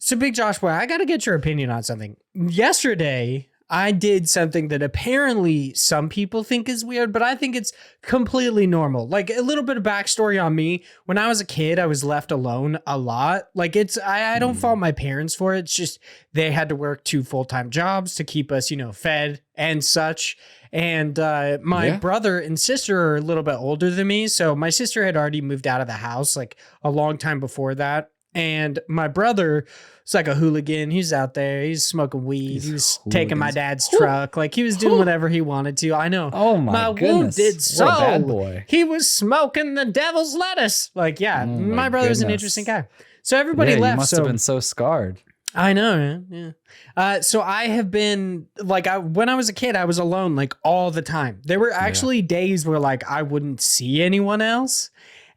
So Big Josh Boy, I got to get your opinion on something. Yesterday, I did something that apparently some people think is weird, but I think it's completely normal. Like a little bit of backstory on me. When I was a kid, I was left alone a lot. Like I don't fault my parents for it. It's just they had to work 2 full-time jobs to keep us, fed and such. And my brother and sister are a little bit older than me. So my sister had already moved out of the house like a long time before that. And my brother was like a hooligan. He's out there. He's smoking weed. He was taking my dad's truck. Like he was doing whatever he wanted to. I know. Oh my goodness. Did so. What a bad boy. He was smoking the devil's lettuce. Like, yeah, my brother was an interesting guy. So everybody left. You must have been so scarred. I know, man. Yeah. So I have been like, when I was a kid, I was alone like all the time. There were actually days where like I wouldn't see anyone else.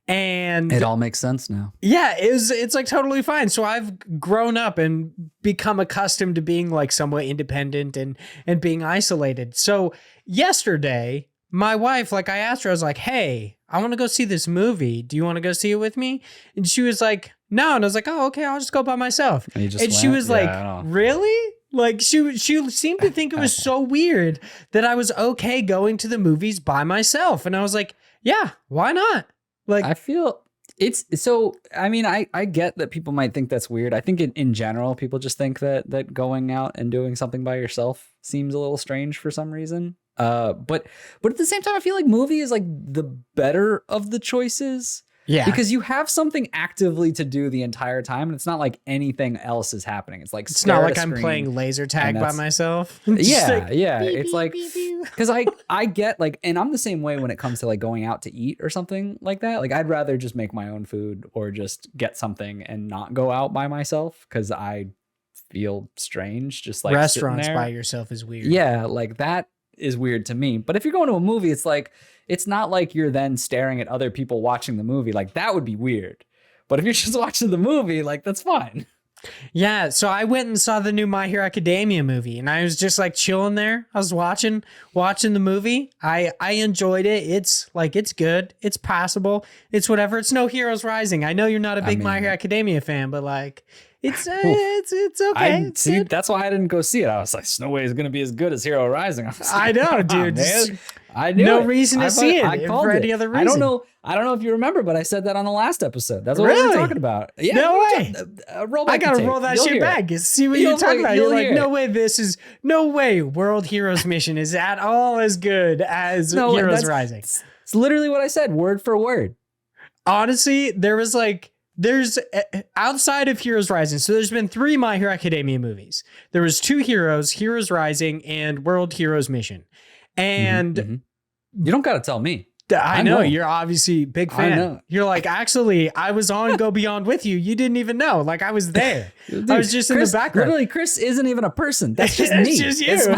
And it all makes sense now. Yeah, it's like totally fine. So I've grown up and become accustomed to being like somewhat independent and being isolated. So yesterday, my wife, like I asked her, I was like, hey, I want to go see this movie. Do you want to go see it with me? And she was like, no. And I was like, oh, okay, I'll just go by myself. And she was like, really? Like she seemed to think it was so weird that I was okay going to the movies by myself. And I was like, yeah, why not? Like, I feel it's so, I mean, I get that people might think that's weird. I think in general, people just think that going out and doing something by yourself seems a little strange for some reason. But at the same time, I feel like movie is like the better of the choices. Yeah. Because you have something actively to do the entire time, and it's not like anything else is happening. It's like it's not like I'm playing laser tag by myself. Yeah, like, yeah. It's like because I get like, and I'm the same way when it comes to like going out to eat or something like that. Like I'd rather just make my own food or just get something and not go out by myself because I feel strange. Just like restaurants by yourself is weird. Yeah, like that is weird to me. But if you're going to a movie, it's like, it's not like you're then staring at other people watching the movie. Like that would be weird. But if you're just watching the movie, like that's fine. Yeah. So I went and saw the new My Hero Academia movie and I was just like chilling there. I was watching the movie. I enjoyed it. It's like, it's good. It's passable. It's whatever. It's no Heroes Rising. I know you're not a big My Hero Academia fan, but like, it's okay. See, that's why I didn't go see it. I was like, no way is going to be as good as Hero Rising. I know, dude. I knew no reason to see it for any other reason. I don't know if you remember, but I said that on the last episode. That's what we were talking about. Yeah, no way. I gotta roll that shit back. See what you're talking about. You're like, no way. World Heroes Mission is at all as good as Heroes Rising. It's literally what I said, word for word. Honestly, there's outside of Heroes Rising. So there's been 3 My Hero Academia movies. There was 2 Heroes Rising and World Heroes Mission. And you don't got to tell me. I know you're obviously a big fan. You're like, actually, I was on Go Beyond with you. You didn't even know. Like I was there. Dude, I was just in the background. Literally, Chris isn't even a person. That's just me. It's just you.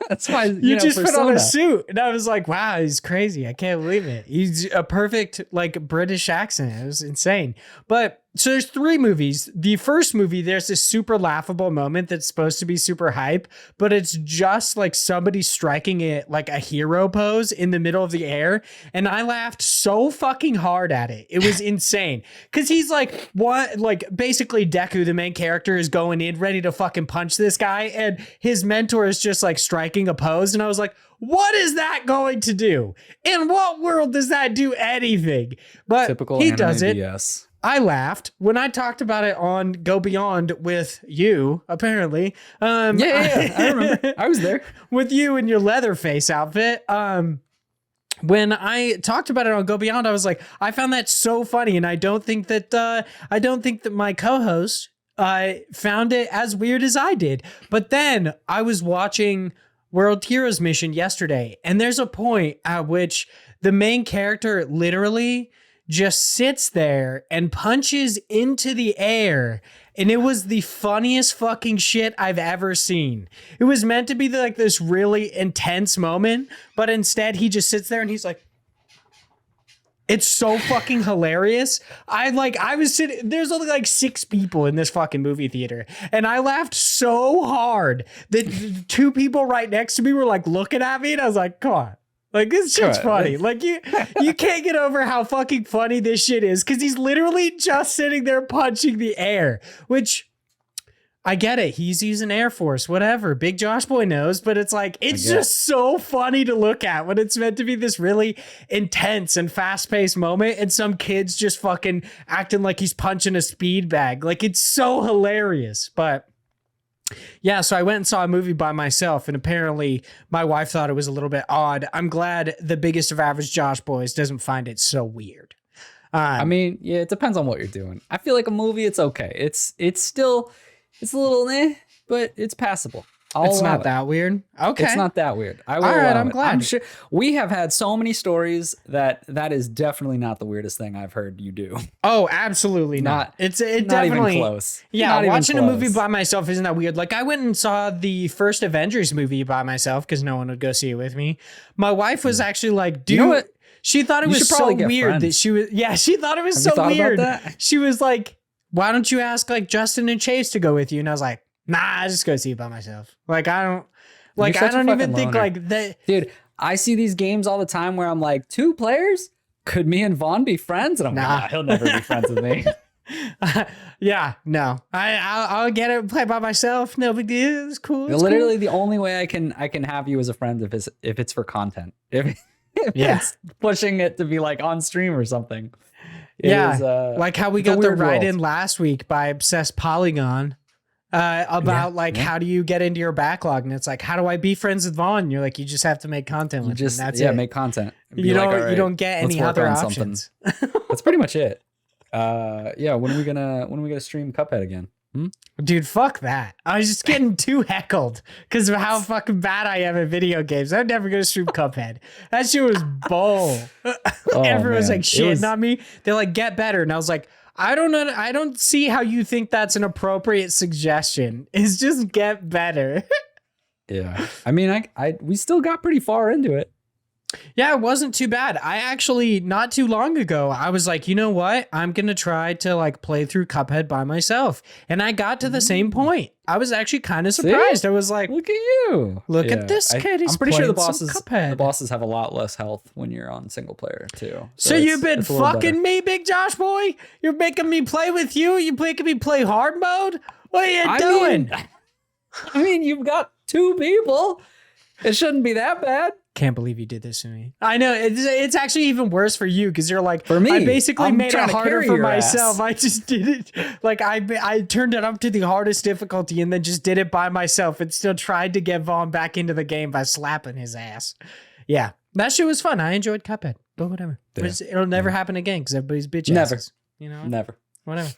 That's why you just put on a suit, and I was like, "Wow, he's crazy! I can't believe it. He's a perfect like British accent. It was insane." But so there's 3 movies. The first movie, there's this super laughable moment that's supposed to be super hype, but it's just like somebody striking it like a hero pose in the middle of the air, and I laughed so fucking hard at it. It was insane because he's like, what? Like basically, Deku, the main character, is going in ready to fucking punch this guy, and his mentor is just like striking a pose, and I was like, what is that going to do? In what world does that do anything? But typical he does it. BS. I laughed when I talked about it on Go Beyond with you, apparently. I remember. I was there. With you in your Leatherface outfit. When I talked about it on Go Beyond, I was like, I found that so funny, and I don't think that my co-host found it as weird as I did. But then I was watching World Heroes Mission yesterday, and there's a point at which the main character literally just sits there and punches into the air, and it was the funniest fucking shit I've ever seen. It was meant to be like this really intense moment, but instead he just sits there and he's like, it's so fucking hilarious. I was sitting, there's only like 6 people in this fucking movie theater, and I laughed so hard that 2 people right next to me were like looking at me, and I was like, come on. Like, this shit's funny. Like, you can't get over how fucking funny this shit is, because he's literally just sitting there punching the air, which I get it. He's using Air Force, whatever. Big Josh Boy knows, but it's like, it's just so funny to look at when it's meant to be this really intense and fast paced moment. And some kid's just fucking acting like he's punching a speed bag. Like, it's so hilarious. But yeah, so I went and saw a movie by myself, and apparently my wife thought it was a little bit odd. I'm glad the biggest of average Josh Boys doesn't find it so weird. I mean, yeah, it depends on what you're doing. I feel like a movie, it's okay. It's still, it's a little but it's passable. It's not that weird. Okay. It's not that weird. I will All right, I'm glad. I'm sure we have had so many stories that is definitely not the weirdest thing I've heard you do. Oh, absolutely not. It not definitely even close. Yeah, Not even watching a movie close. by myself isn't that weird. Like, I went and saw the first Avengers movie by myself because no one would go see it with me. My wife was actually like, dude, You know what? She thought it You was should so probably get weird friends. that she thought it was Have you so thought about weird. that? She was like, why don't you ask like Justin and Chase to go with you? And I was like, nah, I just go see it by myself. Like, I don't You're such a even fucking think loner. like that. Dude, I see these games all the time where I'm like, 2 players? Could me and Vaughn be friends? And I'm Nah. like, he'll never be friends with me. Yeah, no, I'll get it, play by myself. No big deal. It's cool. It's Literally the only way I can have you as a friend if it's for content. If it's pushing it to be like on stream or something. It is, like how we it's a got the weird write world. in last week by Obsessed Polygon about how do you get into your backlog, and it's like, how do I be friends with Vaughn? And you're like, you just have to make content with him. That's it. Make content. Be You like, don't all right, you don't get let's any work other on options. That's pretty much it. Yeah, when are we gonna stream Cuphead again? Dude, fuck that. I was just getting too heckled because of how fucking bad I am at video games. I'm never gonna stream Cuphead. That shit was bull. Everyone's man. like shitting on me. They're like, get better. And I was like, I don't know. I don't see how you think that's an appropriate suggestion. It's just get better. Yeah. I mean, we still got pretty far into it. Yeah, it wasn't too bad. I actually, not too long ago, I was like, you know what? I'm going to try to like play through Cuphead by myself. And I got to the same point. I was actually kind of surprised. I was like, Look at you. Look at this kid. He's I'm pretty sure the playing some Cuphead. bosses have a lot less health when you're on single player too. So it's- you've been it's a little better. fucking me, Big Josh Boy? You're making me play with you? You making me play hard mode? What are you doing? I mean, you've got 2 people. It shouldn't be that bad. Can't believe you did this to me. I know it's actually even worse for you because you're like, For me, I basically I'm made trying it to harder carry for your myself. ass. I just did it. Like I turned it up to the hardest difficulty and then just did it by myself and still tried to get Vaughn back into the game by slapping his ass. Yeah, that shit was fun. I enjoyed Cuphead, but whatever. Yeah. It'll never happen again because everybody's bitch Never. asses. You know, Never. whatever.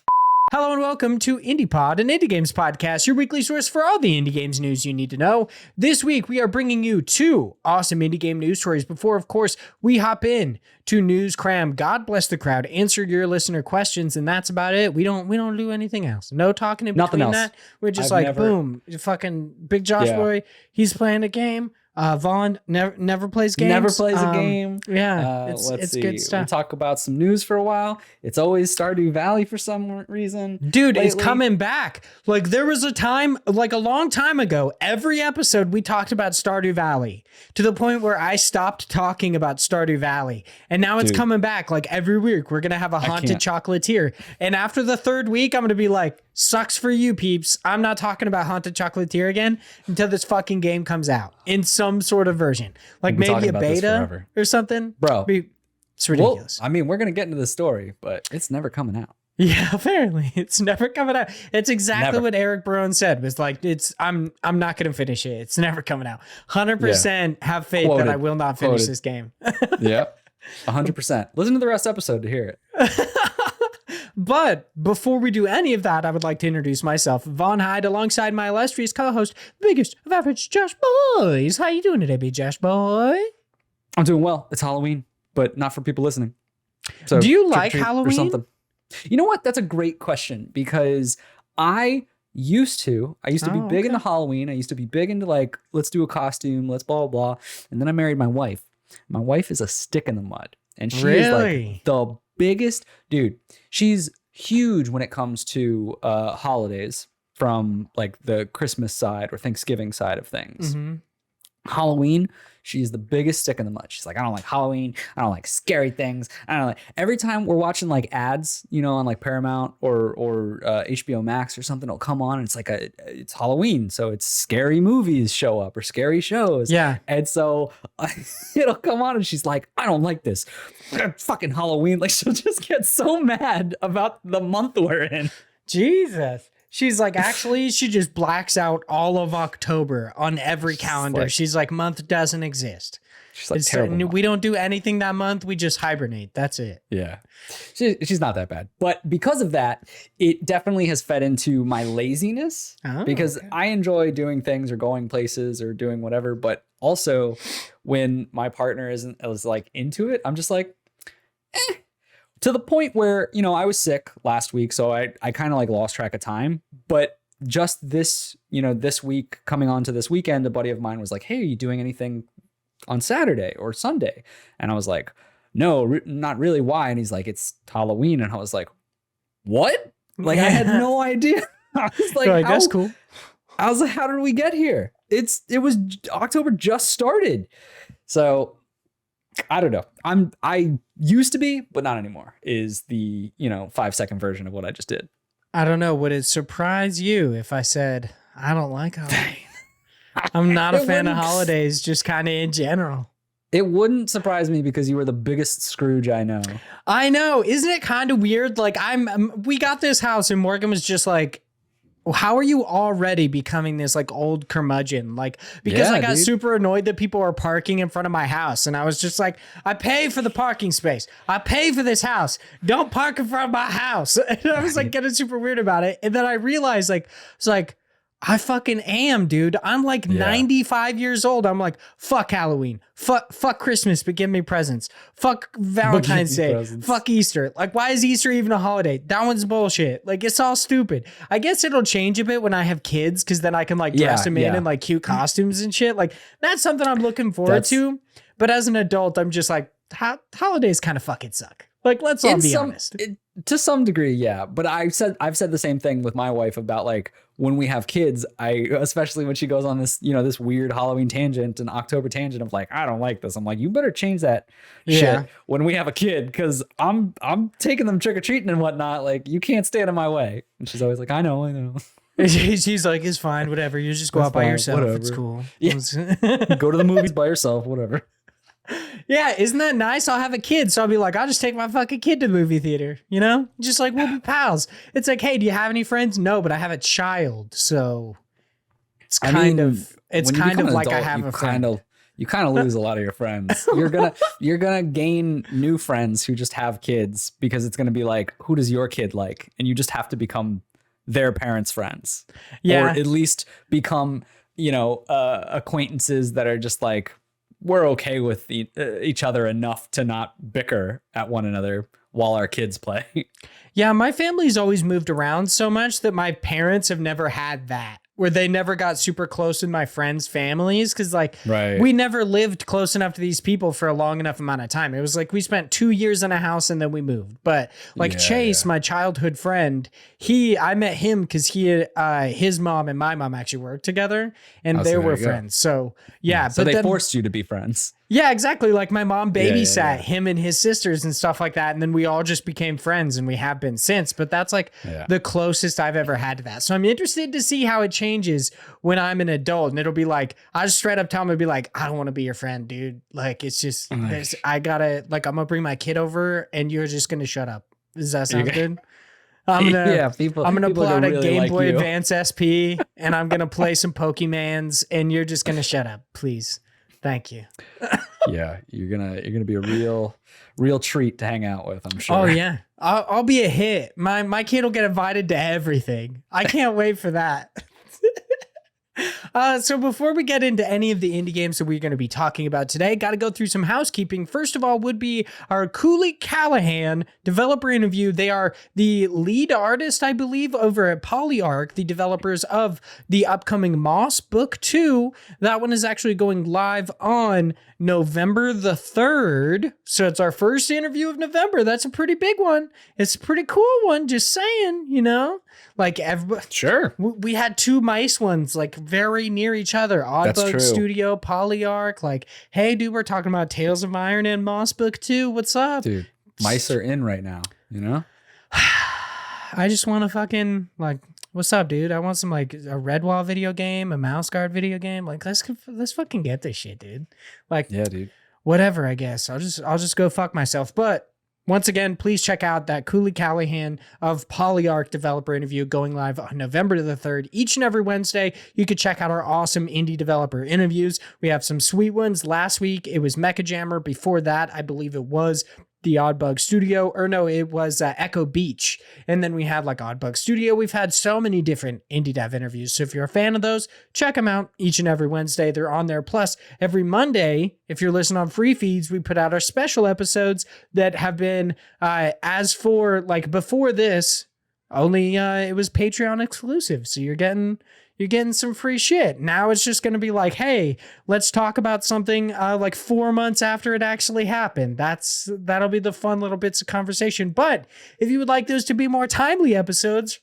Hello and welcome to IndiePod, an indie games podcast, your weekly source for all the indie games news you need to know. This week, we are bringing you 2 awesome indie game news stories before, of course, we hop in to News Cram. God bless the crowd. Answer your listener questions, and that's about it. We don't do anything else. No talking in Nothing between else. that. We're just I've like, never- boom, fucking Big Josh Yeah. Boy. He's playing a game. Vaughn never plays games. Never plays a game. Yeah, Let's it's see. good We stuff. talk about some news for a while. It's always Stardew Valley for some reason. Dude, it's lately. coming back. Like there was a time, like a long time ago, every episode we talked about Stardew Valley to the point where I stopped talking about Stardew Valley. And now it's Dude. coming back. Like every week we're going to have a Haunted Chocolatier. And after the 3rd week, I'm going to be like, sucks for you peeps. I'm not talking about Haunted Chocolatier again until this fucking game comes out in some sort of version. Like We've been maybe talking a about this beta forever. or something. Bro. It's ridiculous. Well, I mean, we're going to get into the story, but it's never coming out. Yeah, apparently it's never coming out. It's exactly Never. what Eric Barone said. Was like, I'm not gonna finish it. It's never coming out. 100% have faith Quoted. that I will not finish Quoted. this game. Yep. 100%. Listen to the rest episode to hear it. But before we do any of that, I would like to introduce myself, Vaughn Hyde, alongside my illustrious co-host, the biggest of average Josh Boys. How you doing today, big Josh Boy? I'm doing well. It's Halloween, but not for people listening. So Do you trick or like treat or Halloween? something. You know what? That's a great question because I used to be Oh, big into okay. Halloween. I used to be big into like, let's do a costume, let's blah, blah, blah. And then I married my wife. My wife is a stick in the mud. And she is Really? like the biggest dude. She's huge when it comes to holidays from like the Christmas side or Thanksgiving side of things. Mhm. Halloween, she's the biggest stick in the mud. She's like, I don't like Halloween. I don't like scary things. I don't like. Every time we're watching like ads, on like Paramount or HBO Max or something, it'll come on and it's like it's Halloween, so it's scary movies show up or scary shows. Yeah, and so it'll come on and she's like, I don't like this. Fucking Halloween. Like she'll just get so mad about the month we're in. Jesus. She's like, actually, she just blacks out all of October on every calendar. She's like, month doesn't exist. She's like, terrible. We don't do anything that month. We just hibernate. That's it. Yeah. She's not that bad. But because of that, it definitely has fed into my laziness because I enjoy doing things or going places or doing whatever. But also when my partner is like into it, I'm just like, to the point where, I was sick last week, so I kind of like lost track of time. But just this, this week coming on to this weekend, a buddy of mine was like, hey, are you doing anything on Saturday or Sunday? And I was like, no, not really. Why? And he's like, it's Halloween. And I was like, what? Like, I had no idea. I was like, that's cool. I was like, how did we get here? It was October just started. So I don't know. I used to be, but not anymore, is the, 5-second version of what I just did. I don't know. Would it surprise you if I said, I don't like Halloween? I'm not a fan of holidays, just kind of in general. It wouldn't surprise me because you were the biggest Scrooge I know. I know. Isn't it kind of weird? Like we got this house and Morgan was just like, how are you already becoming this like old curmudgeon? Like, because I got super annoyed that people were parking in front of my house. And I was just like, I pay for the parking space. I pay for this house. Don't park in front of my house. And I was like getting super weird about it. And then I realized it's like, I fucking am, dude. I'm like 95 years old. I'm like, fuck Halloween. Fuck Christmas, but give me presents. Fuck Valentine's Day. Presents. Fuck Easter. Like, why is Easter even a holiday? That one's bullshit. Like, it's all stupid. I guess it'll change a bit when I have kids, because then I can like dress them in like cute costumes and shit. Like, that's something I'm looking forward to. But as an adult, I'm just like, holidays kind of fucking suck. Like, let's all be honest. To some degree, yeah. But I've said the same thing with my wife about like when we have kids, especially when she goes on this, this weird Halloween tangent and October tangent of like, I don't like this. I'm like, you better change that shit when we have a kid, because I'm taking them trick or treating and whatnot. Like, you can't stand in my way. And she's always like, I know. She's like, it's fine, whatever. You just go out by yourself. Whatever. It's cool. Yeah. Go to the movies by yourself, whatever. Yeah, isn't that nice? I'll have a kid, so I'll be like, I'll just take my fucking kid to the movie theater, Just like, we'll be pals. It's like, hey, do you have any friends? No, but I have a child, so it's kind of like I have a friend. You kind of lose a lot of your friends. You're gonna gain new friends who just have kids, because it's gonna be like, who does your kid like? And you just have to become their parents' friends. Yeah. Or at least become, acquaintances that are just like, we're okay with each other enough to not bicker at one another while our kids play. Yeah, my family's always moved around so much that my parents have never had that, where they never got super close with my friends' families, because we never lived close enough to these people for a long enough amount of time. It was like we spent 2 years in a house and then we moved. But Chase, my childhood friend, I met him because his mom and my mom actually worked together, and they were friends. So so they forced you to be friends. Yeah, exactly. Like, my mom babysat him and his sisters and stuff like that. And then we all just became friends, and we have been since. But that's like the closest I've ever had to that. So I'm interested to see how it changes when I'm an adult. And it'll be like, I just straight up tell him, it'll be like, I don't want to be your friend, dude. Like, it's just, I'm going to bring my kid over and you're just going to shut up. Does that sound good? I'm gonna pull out a Game Boy Advance SP and I'm gonna play some Pokemans, and you're just gonna shut up, please. Thank you. Yeah, you're gonna be a real treat to hang out with, I'm sure. Oh yeah, I'll be a hit. My kid will get invited to everything. I can't wait for that. So before we get into any of the indie games that we're going to be talking about today, got to go through some housekeeping. First of all would be our Cooley Callahan developer interview. They are the lead artist, I believe, over at Polyarc, the developers of the upcoming Moss Book 2. That one is actually going live on November the 3rd. So it's our first interview of November. That's a pretty big one. It's a pretty cool one, just saying, Like, everybody, sure. We had 2 mice ones, like, very very near each other. Oddbug Studio, Polyarch. Like, hey, dude, we're talking about Tales of Iron and Moss Book 2. What's up? Dude, mice are in right now, you know? I just want to fucking, like, what's up, dude? I want some, like, a Redwall video game, a Mouse Guard video game. Like, let's fucking get this shit, dude. Like, yeah, dude. Whatever, I guess. I'll just go fuck myself. But once again, please check out that Cooley Callahan of Polyarch developer interview going live on November the 3rd. Each and every Wednesday, you could check out our awesome indie developer interviews. We have some sweet ones. Last week, it was Mecha Jammer. Before that, I believe it was the Oddbug Studio, or no, it was Echo Beach. And then we had like Oddbug Studio. We've had so many different indie dev interviews. So if you're a fan of those, check them out each and every Wednesday. They're on there. Plus, every Monday, if you're listening on free feeds, we put out our special episodes that have been, as for like before this, only it was Patreon exclusive. So you're getting some free shit. Now it's just going to be like, hey, let's talk about something like 4 months after it actually happened. That'll be the fun little bits of conversation. But if you would like those to be more timely episodes,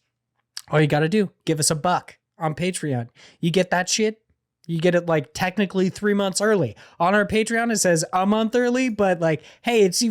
all you got to do, give us $1 on Patreon. You get that shit. You get it like technically 3 months early. On our Patreon, it says a month early, but like, hey, it's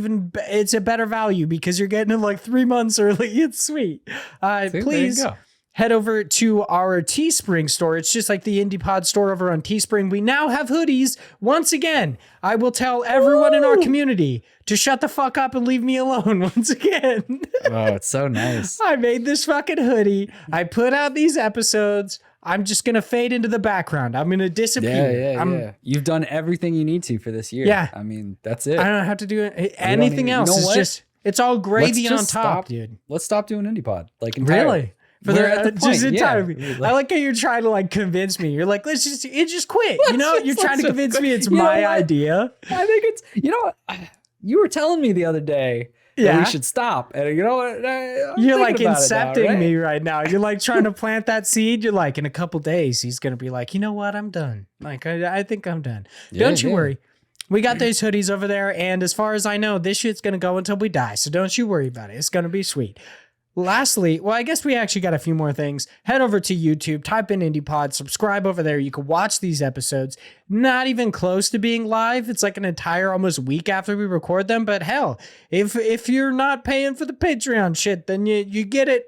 a better value because you're getting it like 3 months early. It's sweet. Please head over to our Teespring store. It's just like the IndiePod store over on Teespring. We now have hoodies. Once again, I will tell everyone in our community to shut the fuck up and leave me alone once again. Oh, it's so nice. I made this fucking hoodie. I put out these episodes. I'm just going to fade into the background. I'm going to disappear. Yeah. You've done everything you need to for this year. Yeah. I mean, that's it. I don't have to do anything else. It's just, it's all gravy on top, dude. Let's stop doing IndiePod. Like, entirely. Really? For just entirely. I like how you're trying to like convince me. You're like, let's just quit. You know, you're trying to convince me it's my idea. I think it's, you were telling me the other day that we should stop. And you know what? You're like incepting me right now. You're like trying to plant that seed. You're like, in a couple days, he's going to be like, you know what? I'm done. Like, I think I'm done. Don't you worry. We got those hoodies over there. And as far as I know, this shit's going to go until we die. So don't you worry about it. It's going to be sweet. Lastly, well, I guess we actually got a few more things. Head over to YouTube, type in IndiePod, subscribe over there. You can watch these episodes. Not even close to being live. It's like an entire almost week after we record them. But hell, if you're not paying for the Patreon shit, then you get it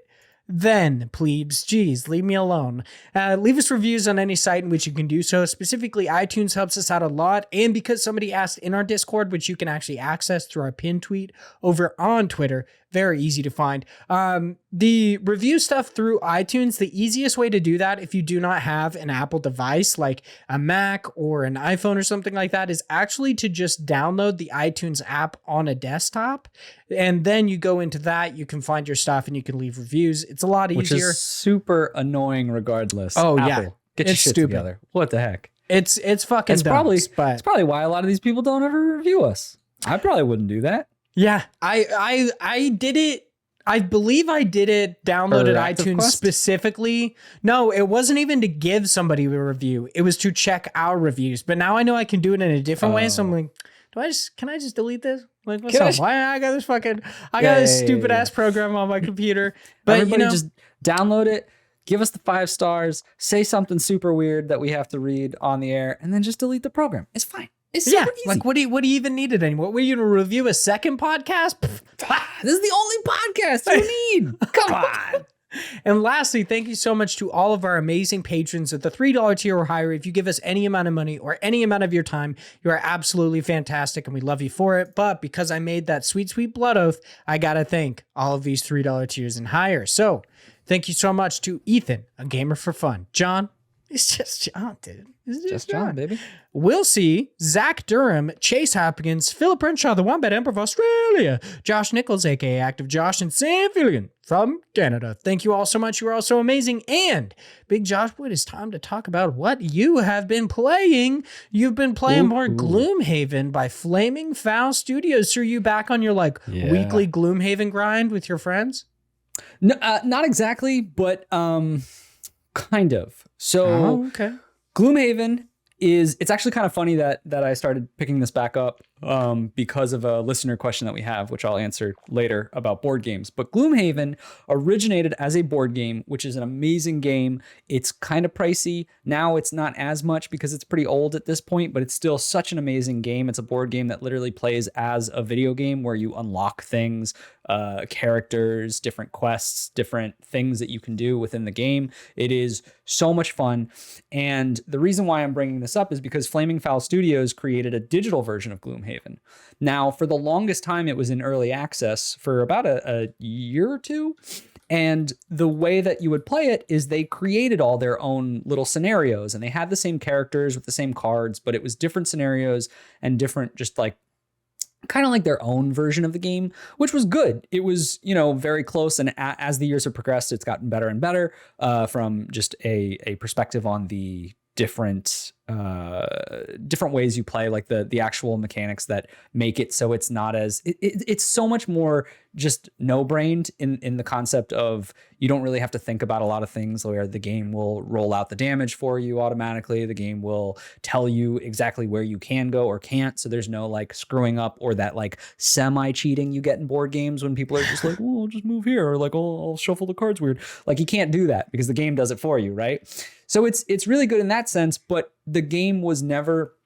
then, plebes. Jeez, leave me alone. Leave us reviews on any site in which you can do so. Specifically, iTunes helps us out a lot. And because somebody asked in our Discord, which you can actually access through our pinned tweet over on Twitter, very easy to find. The review stuff through iTunes, the easiest way to do that if you do not have an Apple device like a Mac or an iPhone or something like that is actually to just download the iTunes app on a desktop. And then you go into that, you can find your stuff and you can leave reviews. It's a lot easier. Which is super annoying regardless. Oh, Apple, yeah. Get your shit together. What the heck? It's fucking dumb. It's probably why a lot of these people don't ever review us. I probably wouldn't do that. Yeah, I did it. I believe I did it, downloaded iTunes specifically. No, it wasn't even to give somebody a review. It was to check our reviews. But now I know I can do it in a different way. So I'm like, can I just delete this? Like, what's up? Why I got this stupid ass program on my computer. But everybody just download it, give us the 5 stars, say something super weird that we have to read on the air, and then just delete the program. It's fine. It's super easy. Like, what do you even need it anymore? Were you going to review a second podcast? This is the only podcast you need. Come on. And lastly, thank you so much to all of our amazing patrons at the $3 tier or higher. If you give us any amount of money or any amount of your time, you are absolutely fantastic and we love you for it. But because I made that sweet, sweet blood oath, I got to thank all of these $3 tiers and higher. So thank you so much to Ethan, a gamer for fun. John, it's just John, dude. It's just John, baby. We'll see Zach Durham, Chase Hopkins, Philip Renshaw, the Wombat Emperor of Australia, Josh Nichols, aka Active Josh, and Sam Filligan from Canada. Thank you all so much. You are all so amazing. And Big Josh, it is time to talk about what you have been playing. You've been playing more Gloomhaven by Flaming Fowl Studios. So are you back on your weekly Gloomhaven grind with your friends? No, not exactly, but kind of. So okay. Gloomhaven it's actually kind of funny that I started picking this back up because of a listener question that we have, which I'll answer later about board games. But Gloomhaven originated as a board game, which is an amazing game. It's kind of pricey. Now it's not as much because it's pretty old at this point, but it's still such an amazing game. It's a board game that literally plays as a video game where you unlock things, characters, different quests, different things that you can do within the game. It is so much fun. And the reason why I'm bringing this up is because Flaming Fowl Studios created a digital version of Gloomhaven. Now, for the longest time, it was in early access for about a year or two. And the way that you would play it is they created all their own little scenarios, and they had the same characters with the same cards, but it was different scenarios and different, just like kind of like their own version of the game, which was good. It was, very close. And as the years have progressed, it's gotten better and better from just a perspective on the different ways you play, like the actual mechanics that make it so it's not as it's so much more just no-brained in the concept of you don't really have to think about a lot of things, where the game will roll out the damage for you automatically. The game will tell you exactly where you can go or can't. So there's no like screwing up or that like semi-cheating you get in board games when people are just like, well, I'll just move here, or like, I'll shuffle the cards weird. Like you can't do that because the game does it for you, right? So it's really good in that sense, but the game was never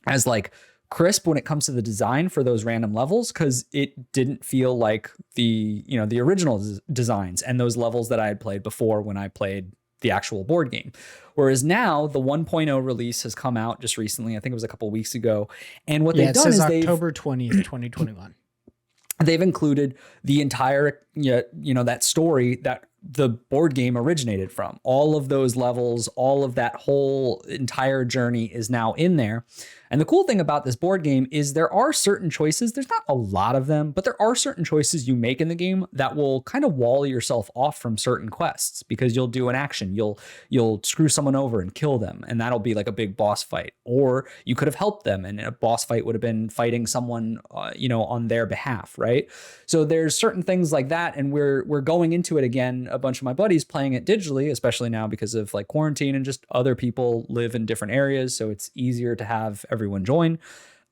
as like crisp when it comes to the design for those random levels, because it didn't feel like the original designs and those levels that I had played before when I played the actual board game. Whereas now the 1.0 release has come out just recently. I think it was a couple weeks ago. And what they've done is October 20th, 2021. They've included the entire, that story that the board game originated from. All of those levels, all of that whole entire journey is now in there. And the cool thing about this board game is there are certain choices. There's not a lot of them, but there are certain choices you make in the game that will kind of wall yourself off from certain quests, because you'll do an action. You'll screw someone over and kill them, and that'll be like a big boss fight. Or you could have helped them, and a boss fight would have been fighting someone, on their behalf, right? So there's certain things like that, and we're going into it again. A bunch of my buddies playing it digitally, especially now because of like quarantine and just other people live in different areas, so it's easier to have everyone join.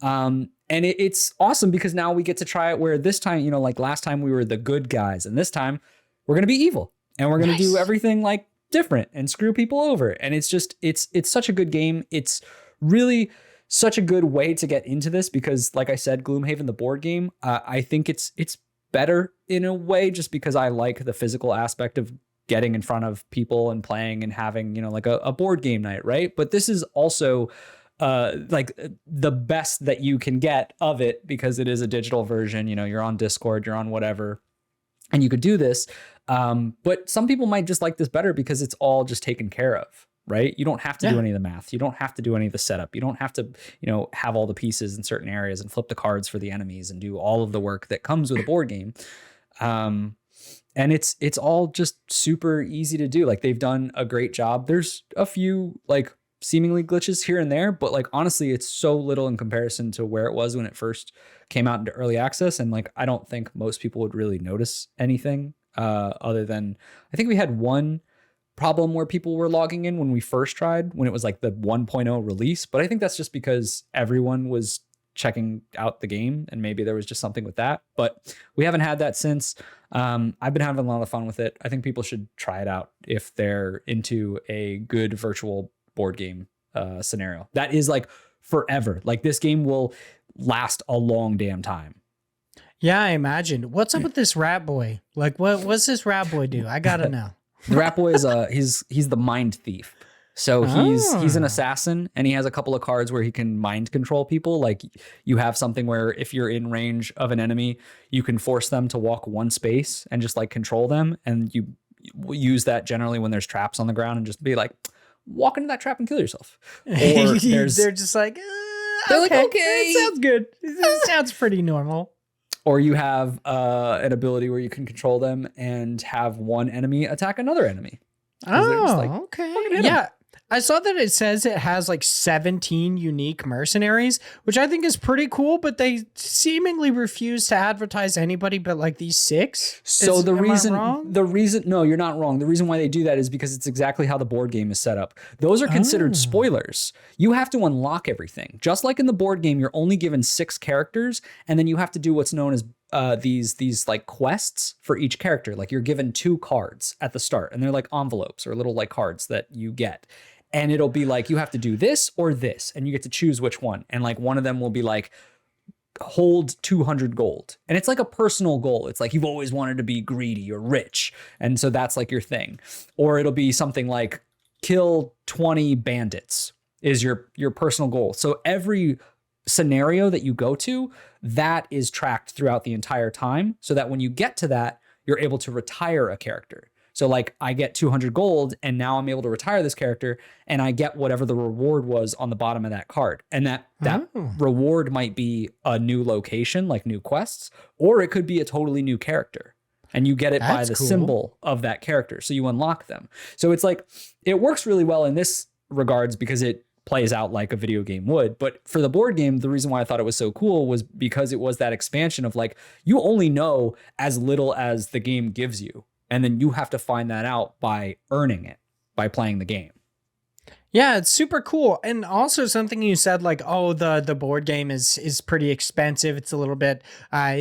And it's awesome because now we get to try it where this time, like last time we were the good guys, and this time we're going to be evil, and we're going to do everything like different and screw people over. And it's just, it's such a good game. It's really such a good way to get into this because, like I said, Gloomhaven, the board game, I think it's better in a way just because I like the physical aspect of getting in front of people and playing and having, like a board game night, right? But this is also like the best that you can get of it because it is a digital version. You're on Discord, you're on whatever, and you could do this. But some people might just like this better because it's all just taken care of, right? You don't have to do any of the math. You don't have to do any of the setup. You don't have to, have all the pieces in certain areas and flip the cards for the enemies and do all of the work that comes with a board game. And it's all just super easy to do. Like they've done a great job. There's a few like seemingly glitches here and there, but like honestly, it's so little in comparison to where it was when it first came out into early access. And like I don't think most people would really notice anything other than I think we had one problem where people were logging in when we first tried, when it was like the 1.0 release. But I think that's just because everyone was checking out the game and maybe there was just something with that. But we haven't had that since. I've been having a lot of fun with it. I think people should try it out if they're into a good virtual board game scenario. That is like forever. Like this game will last a long damn time. Yeah, I imagine. What's up with this rat boy? Like what's this rat boy do? I gotta know. The rat boy is he's the mind thief. So he's an assassin, and he has a couple of cards where he can mind control people. Like you have something where if you're in range of an enemy, you can force them to walk one space and just like control them. And you use that generally when there's traps on the ground and just be like, walk into that trap and kill yourself. Or they're just like, they're okay, like, okay, that sounds good. This sounds pretty normal. Or you have an ability where you can control them and have one enemy attack another enemy. Oh, okay. Yeah. I saw that it says it has like 17 unique mercenaries, which I think is pretty cool, but they seemingly refuse to advertise anybody but like these 6. So the reason, no, you're not wrong. The reason why they do that is because it's exactly how the board game is set up. Those are considered spoilers. You have to unlock everything. Just like in the board game, you're only given 6 characters, and then you have to do what's known as these like quests for each character. Like you're given 2 cards at the start, and they're like envelopes or little like cards that you get. And it'll be like, you have to do this or this, and you get to choose which one. And like one of them will be like, hold 200 gold. And it's like a personal goal. It's like, you've always wanted to be greedy or rich. And so that's like your thing. Or it'll be something like, kill 20 bandits is your personal goal. So every scenario that you go to, that is tracked throughout the entire time, so that when you get to that, you're able to retire a character. So like I get 200 gold and now I'm able to retire this character, and I get whatever the reward was on the bottom of that card. And that reward might be a new location, like new quests, or it could be a totally new character. And you get it by the symbol of that character. So you unlock them. So it's like, it works really well in this regards because it plays out like a video game would. But for the board game, the reason why I thought it was so cool was because it was that expansion of like, you only know as little as the game gives you. And then you have to find that out by earning it, by playing the game. Yeah, it's super cool. And also something you said, like, oh, the board game is pretty expensive. It's a little bit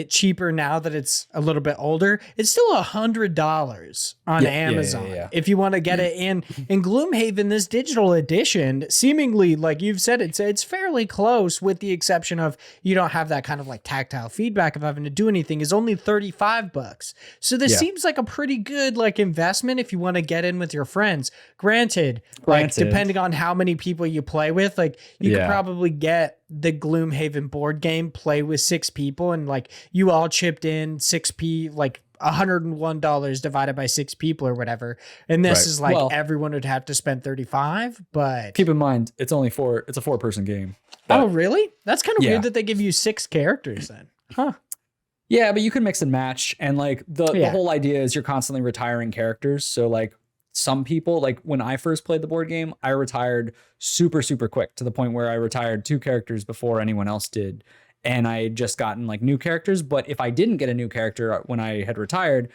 cheaper now that it's a little bit older. It's still $100 on Amazon if you want to get it. And in Gloomhaven, this digital edition, seemingly, like you've said, it's fairly close, with the exception of you don't have that kind of like tactile feedback of having to do anything, is only $35. So this seems like a pretty good like investment if you want to get in with your friends. Granted, like depending on how many people you play with, like you could probably get the Gloomhaven board game, play with 6 people, and like you all chipped in 6p, like $101 divided by 6 people or whatever. And this is like, everyone would have to spend 35, but keep in mind, it's a 4-person game. Oh, really? That's kind of weird that they give you 6 characters then. Huh. Yeah, but you can mix and match. And like the whole idea is you're constantly retiring characters. So like, some people, like when I first played the board game, I retired super, super quick, to the point where I retired 2 characters before anyone else did. And I had just gotten like new characters. But if I didn't get a new character when I had retired,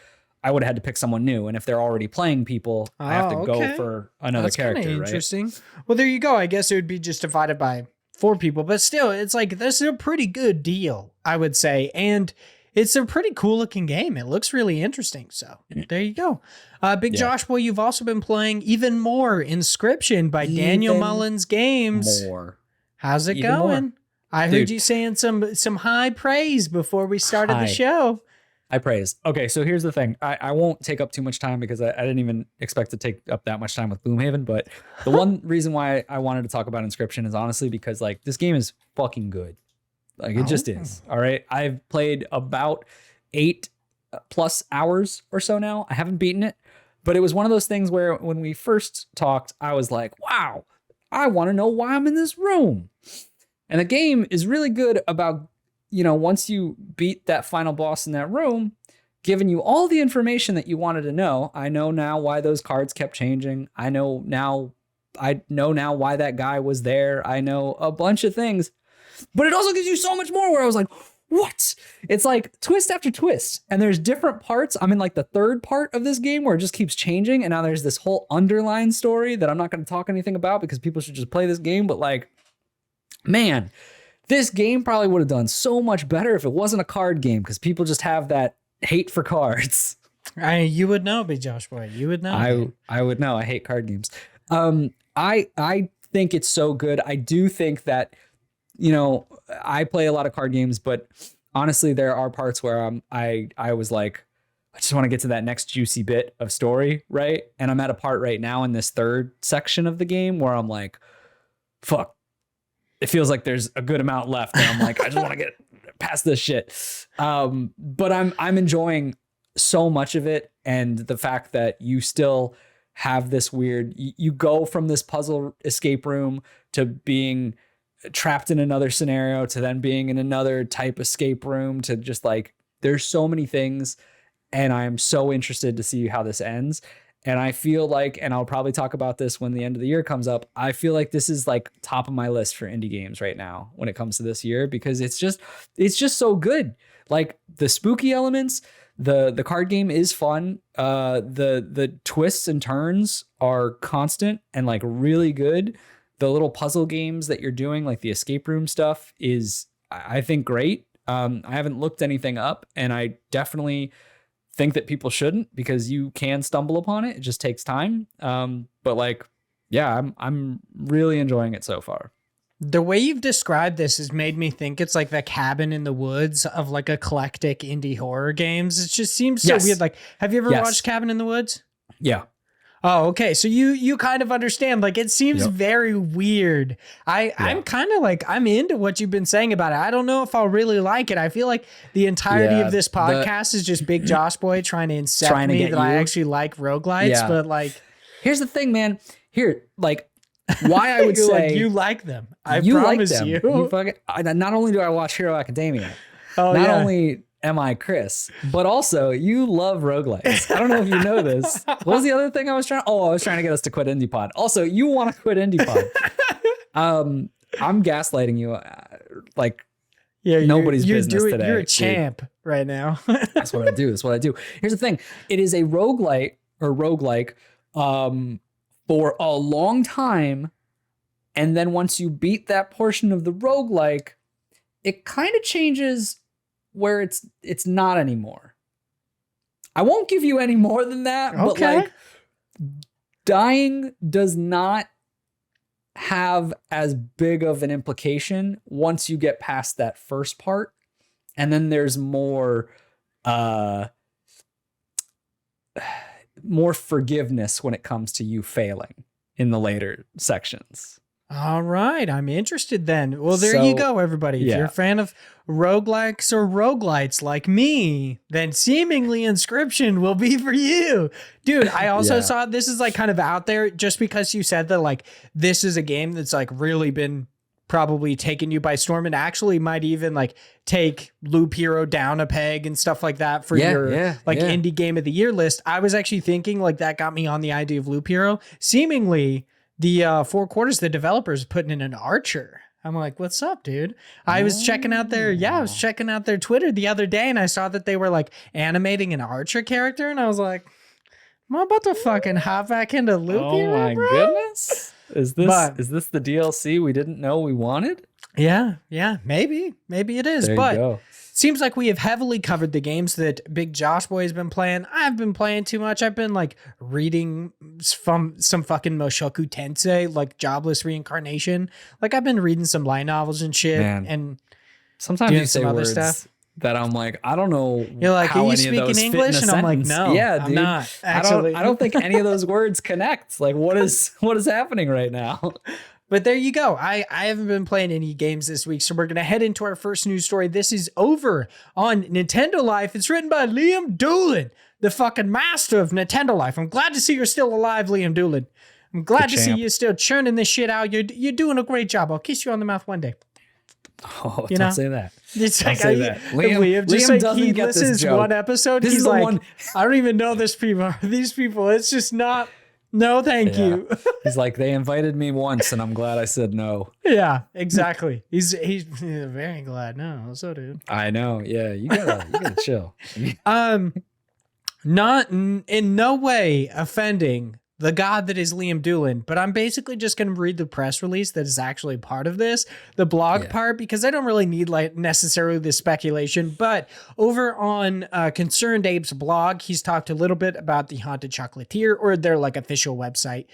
I would have had to pick someone new. And if they're already playing people, I have to go for another character. Interesting. Right? Well, there you go. I guess it would be just divided by 4 people. But still, it's like, this is a pretty good deal, I would say. And it's a pretty cool looking game. It looks really interesting. So there you go. Big Josh Boy, you've also been playing even more Inscryption by Daniel Mullins Games. How's it going? I heard you saying some high praise before we started the show. High praise. Okay, so here's the thing. I won't take up too much time because I didn't even expect to take up that much time with Gloomhaven. But the one reason why I wanted to talk about Inscryption is honestly because like this game is fucking good. Like it just is. All right. I've played about 8+ hours or so now. I haven't beaten it, but it was one of those things where when we first talked, I was like, wow, I want to know why I'm in this room. And the game is really good about, you know, once you beat that final boss in that room, giving you all the information that you wanted to know. I know now why those cards kept changing. I know now why that guy was there. I know a bunch of things. But it also gives you so much more, where I was like, what? It's like twist after twist. And there's different parts. I'm in like the 3rd part of this game where it just keeps changing. And now there's this whole underlying story that I'm not going to talk anything about because people should just play this game. But like, man, this game probably would have done so much better if it wasn't a card game, because people just have that hate for cards. You would know, Big Josh Boy. You would know. I would know. I hate card games. I think it's so good. I do think that, you know, I play a lot of card games, but honestly, there are parts where I was like, I just want to get to that next juicy bit of story, right? And I'm at a part right now in this 3rd section of the game where I'm like, fuck, it feels like there's a good amount left. And I'm like, I just want to get past this shit. But I'm enjoying so much of it. And the fact that you still have this weird, you go from this puzzle escape room to being trapped in another scenario to then being in another type escape room to just like, there's so many things, and I'm so interested to see how this ends. And I feel like, and I'll probably talk about this when the end of the year comes up, I feel like this is like top of my list for indie games right now when it comes to this year, because it's just so good. Like the spooky elements, the card game is fun. The twists and turns are constant and like really good. The little puzzle games that you're doing, like the escape room stuff, is, I think, great. I haven't looked anything up, and I definitely think that people shouldn't, because you can stumble upon it. It just takes time. But like, yeah, I'm really enjoying it so far. The way you've described this has made me think it's like the cabin in the woods of like eclectic indie horror games. It just seems so weird. Like, have you ever watched Cabin in the Woods? Yeah. Oh, okay. So you kind of understand. Like, it seems very weird. I'm kind of like, I'm into what you've been saying about it. I don't know if I'll really like it. I feel like the entirety of this podcast is just Big Josh Boy trying to incept me that I actually like roguelites. Yeah. But like, here's the thing, man. Here, like, why I would say like, you like them. I promise like them. You fucking, not only do I watch Hero Academia, not only am I Chris, but also you love roguelites. I don't know if you know this. What was the other thing I was trying? Oh, I was trying to get us to quit IndiePod. Also, you want to quit IndiePod. I'm gaslighting you. Like, nobody's business today. You're a champ right now. That's what I do. Here's the thing. It is a roguelite or roguelike for a long time. And then once you beat that portion of the roguelike, it kind of changes where it's not anymore. I won't give you any more than that, but like, dying does not have as big of an implication once you get past that first part. And then there's more forgiveness when it comes to you failing in the later sections. All right, I'm interested then. Well, there you go, everybody. If you're a fan of roguelikes or roguelites like me, then seemingly Inscryption will be for you. Dude, I also saw this is like kind of out there just because you said that like this is a game that's like really been probably taken you by storm and actually might even like take Loop Hero down a peg and stuff like that for your indie game of the year list. I was actually thinking like that got me on the idea of Loop Hero. Seemingly the 4 quarters, the developers putting in an Archer. I'm like, what's up, dude? I was checking out their Twitter the other day and I saw that they were like animating an Archer character and I was like, I'm about to fucking hop back into Loop Hero, oh my goodness. Is this the DLC we didn't know we wanted? Yeah, maybe it is. There but you go. Seems like we have heavily covered the games that Big Josh Boy has been playing. I've been playing too much. I've been like reading from some fucking Mushoku Tensei, like Jobless Reincarnation. Like I've been reading some light novels and shit. Man, and sometimes you say words stuff that I'm like, I don't know. You're like, are you speaking English? And I'm like, no, yeah, dude. I'm not. Actually, I don't think any of those words connect. Like, what is happening right now? But there you go. I haven't been playing any games this week, so we're going to head into our first news story. This is over on Nintendo Life. It's written by Liam Doolin, the fucking master of Nintendo Life. I'm glad to see you're still alive, Liam Doolin. I'm glad to see you still churning this shit out. You're doing a great job. I'll kiss you on the mouth one day. Oh, don't say that. It's like, say that. Liam just like he listens one episode. He's like, I don't even know these people. It's just not. No, thank you. He's like, they invited me once and I'm glad I said no. Yeah, exactly. He's very glad. No, so dude. I know. Yeah, you gotta chill. Not in no way offending the god that is Liam Doolin, but I'm basically just going to read the press release that is actually part of this, the blog part, because I don't really need like necessarily the speculation. But over on ConcernedApe's blog, he's talked a little bit about the Haunted Chocolatier, or their like official website,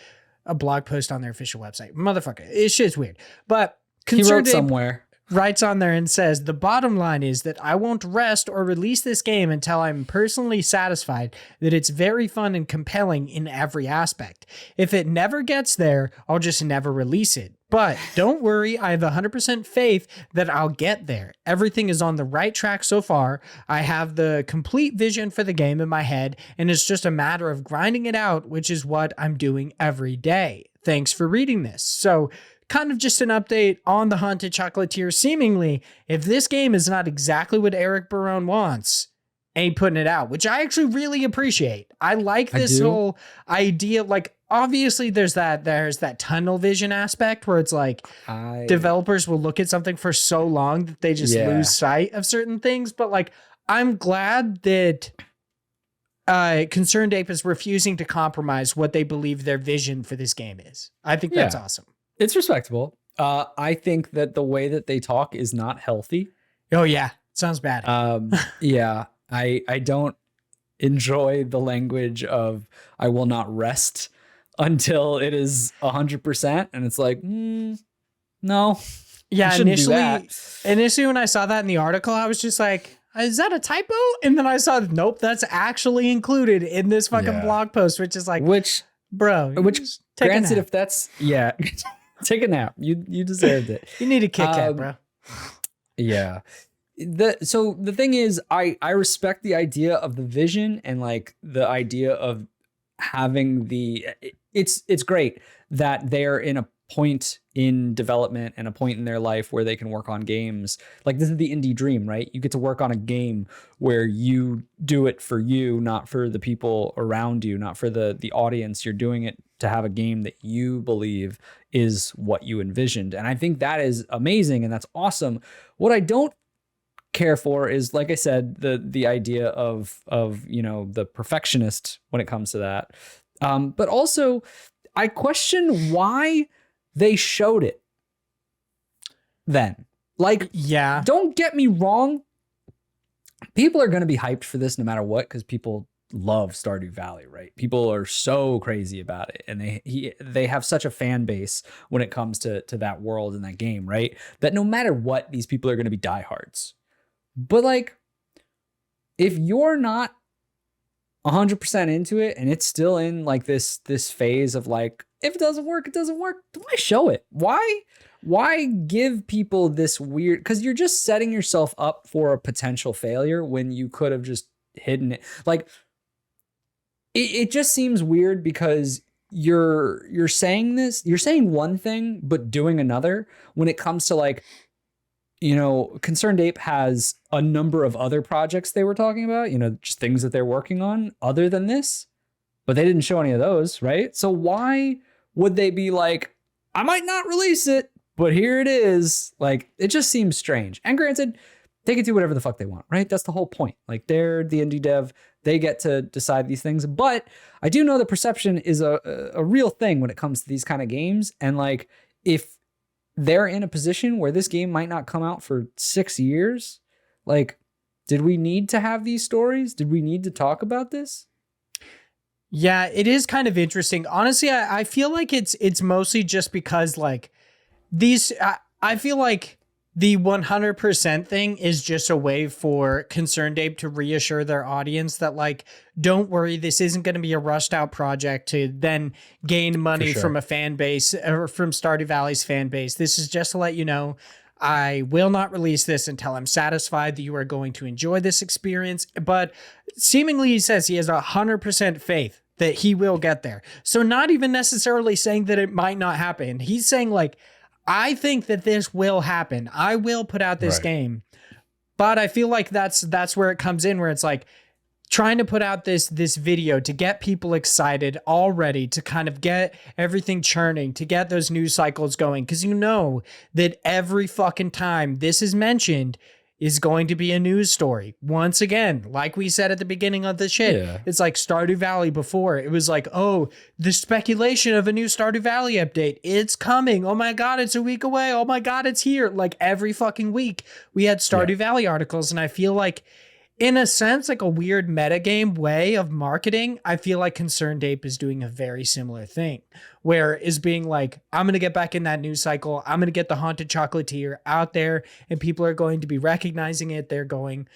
a blog post on their official website. Motherfucker, it's shit's weird. But he wrote somewhere. Writes on there and says, the bottom line is that I won't rest or release this game until I'm personally satisfied that it's very fun and compelling in every aspect. If it never gets there, I'll just never release it. But don't worry, I have 100% faith that I'll get there. Everything is on the right track so far. I have the complete vision for the game in my head, and it's just a matter of grinding it out, which is what I'm doing every day. Thanks for reading this. So, kind of just an update on the Haunted Chocolatier. Seemingly, if this game is not exactly what Eric Barone wants, ain't putting it out, which I actually really appreciate. I like this do. whole idea. Like, obviously there's that tunnel vision aspect where it's like developers will look at something for so long that they just lose sight of certain things. But like, I'm glad that ConcernedApe is refusing to compromise what they believe their vision for this game is. I think that's awesome. It's respectable. I think that the way that they talk is not healthy. Oh yeah. Sounds bad. Yeah. I don't enjoy the language of I will not rest until it is 100%. And it's like, no. Yeah. Initially when I saw that in the article, I was just like, is that a typo? And then I saw, nope, that's actually included in this fucking blog post, which is like, bro, granted, if that's, take a nap. You deserved it. You need a Kit Kat, bro. Yeah. So the thing is, I respect the idea of the vision and like the idea of having it's great that they're in a point in development and a point in their life where they can work on games. Like, this is the indie dream, right? You get to work on a game where you do it for you, not for the people around you, not for the audience. You're doing it to have a game that you believe is what you envisioned. And I think that is amazing and that's awesome. What I don't care for is, like I said, the idea of the perfectionist when it comes to that. But also I question why they showed it then. Like, don't get me wrong. People are going to be hyped for this no matter what, because people love Stardew Valley, right? People are so crazy about it. And they have such a fan base when it comes to that world and that game, right? That no matter what, these people are going to be diehards. But like, if you're not 100% into it and it's still in like this phase of like, if it doesn't work, it doesn't work. Why show it? Why give people this weird, because you're just setting yourself up for a potential failure when you could have just hidden it. Like, it just seems weird because you're saying one thing but doing another when it comes to like, ConcernedApe has a number of other projects they were talking about, just things that they're working on other than this, but they didn't show any of those, right? So why would they be like, I might not release it, but here it is? Like, it just seems strange. And granted, they can do whatever the fuck they want, right? That's the whole point. Like, they're the indie dev. They get to decide these things. But I do know that perception is a real thing when it comes to these kind of games. And like, if they're in a position where this game might not come out for 6 years, like, did we need to have these stories? Did we need to talk about this? Yeah, it is kind of interesting. Honestly, I feel like it's mostly just because like I feel like the 100% thing is just a way for ConcernedApe to reassure their audience that like, don't worry, this isn't going to be a rushed out project to then gain money from a fan base or from Stardew Valley's fan base. This is just to let you know, I will not release this until I'm satisfied that you are going to enjoy this experience. But seemingly he says he has 100% faith that he will get there. So not even necessarily saying that it might not happen. He's saying like, I think that this will happen. I will put out this game. But I feel like that's where it comes in, where it's like trying to put out this video to get people excited already, to kind of get everything churning, to get those news cycles going. Because you know that every fucking time this is mentioned is going to be a news story. Once again, like we said at the beginning of the shit, it's like Stardew Valley before. It was like, oh, the speculation of a new Stardew Valley update. It's coming. Oh my God, it's a week away. Oh my God, it's here. Like every fucking week we had Stardew Valley articles. And I feel like, in a sense, like a weird metagame way of marketing, I feel like ConcernedApe is doing a very similar thing, where is being like, I'm going to get back in that news cycle. I'm going to get the Haunted Chocolatier out there and people are going to be recognizing it. They're going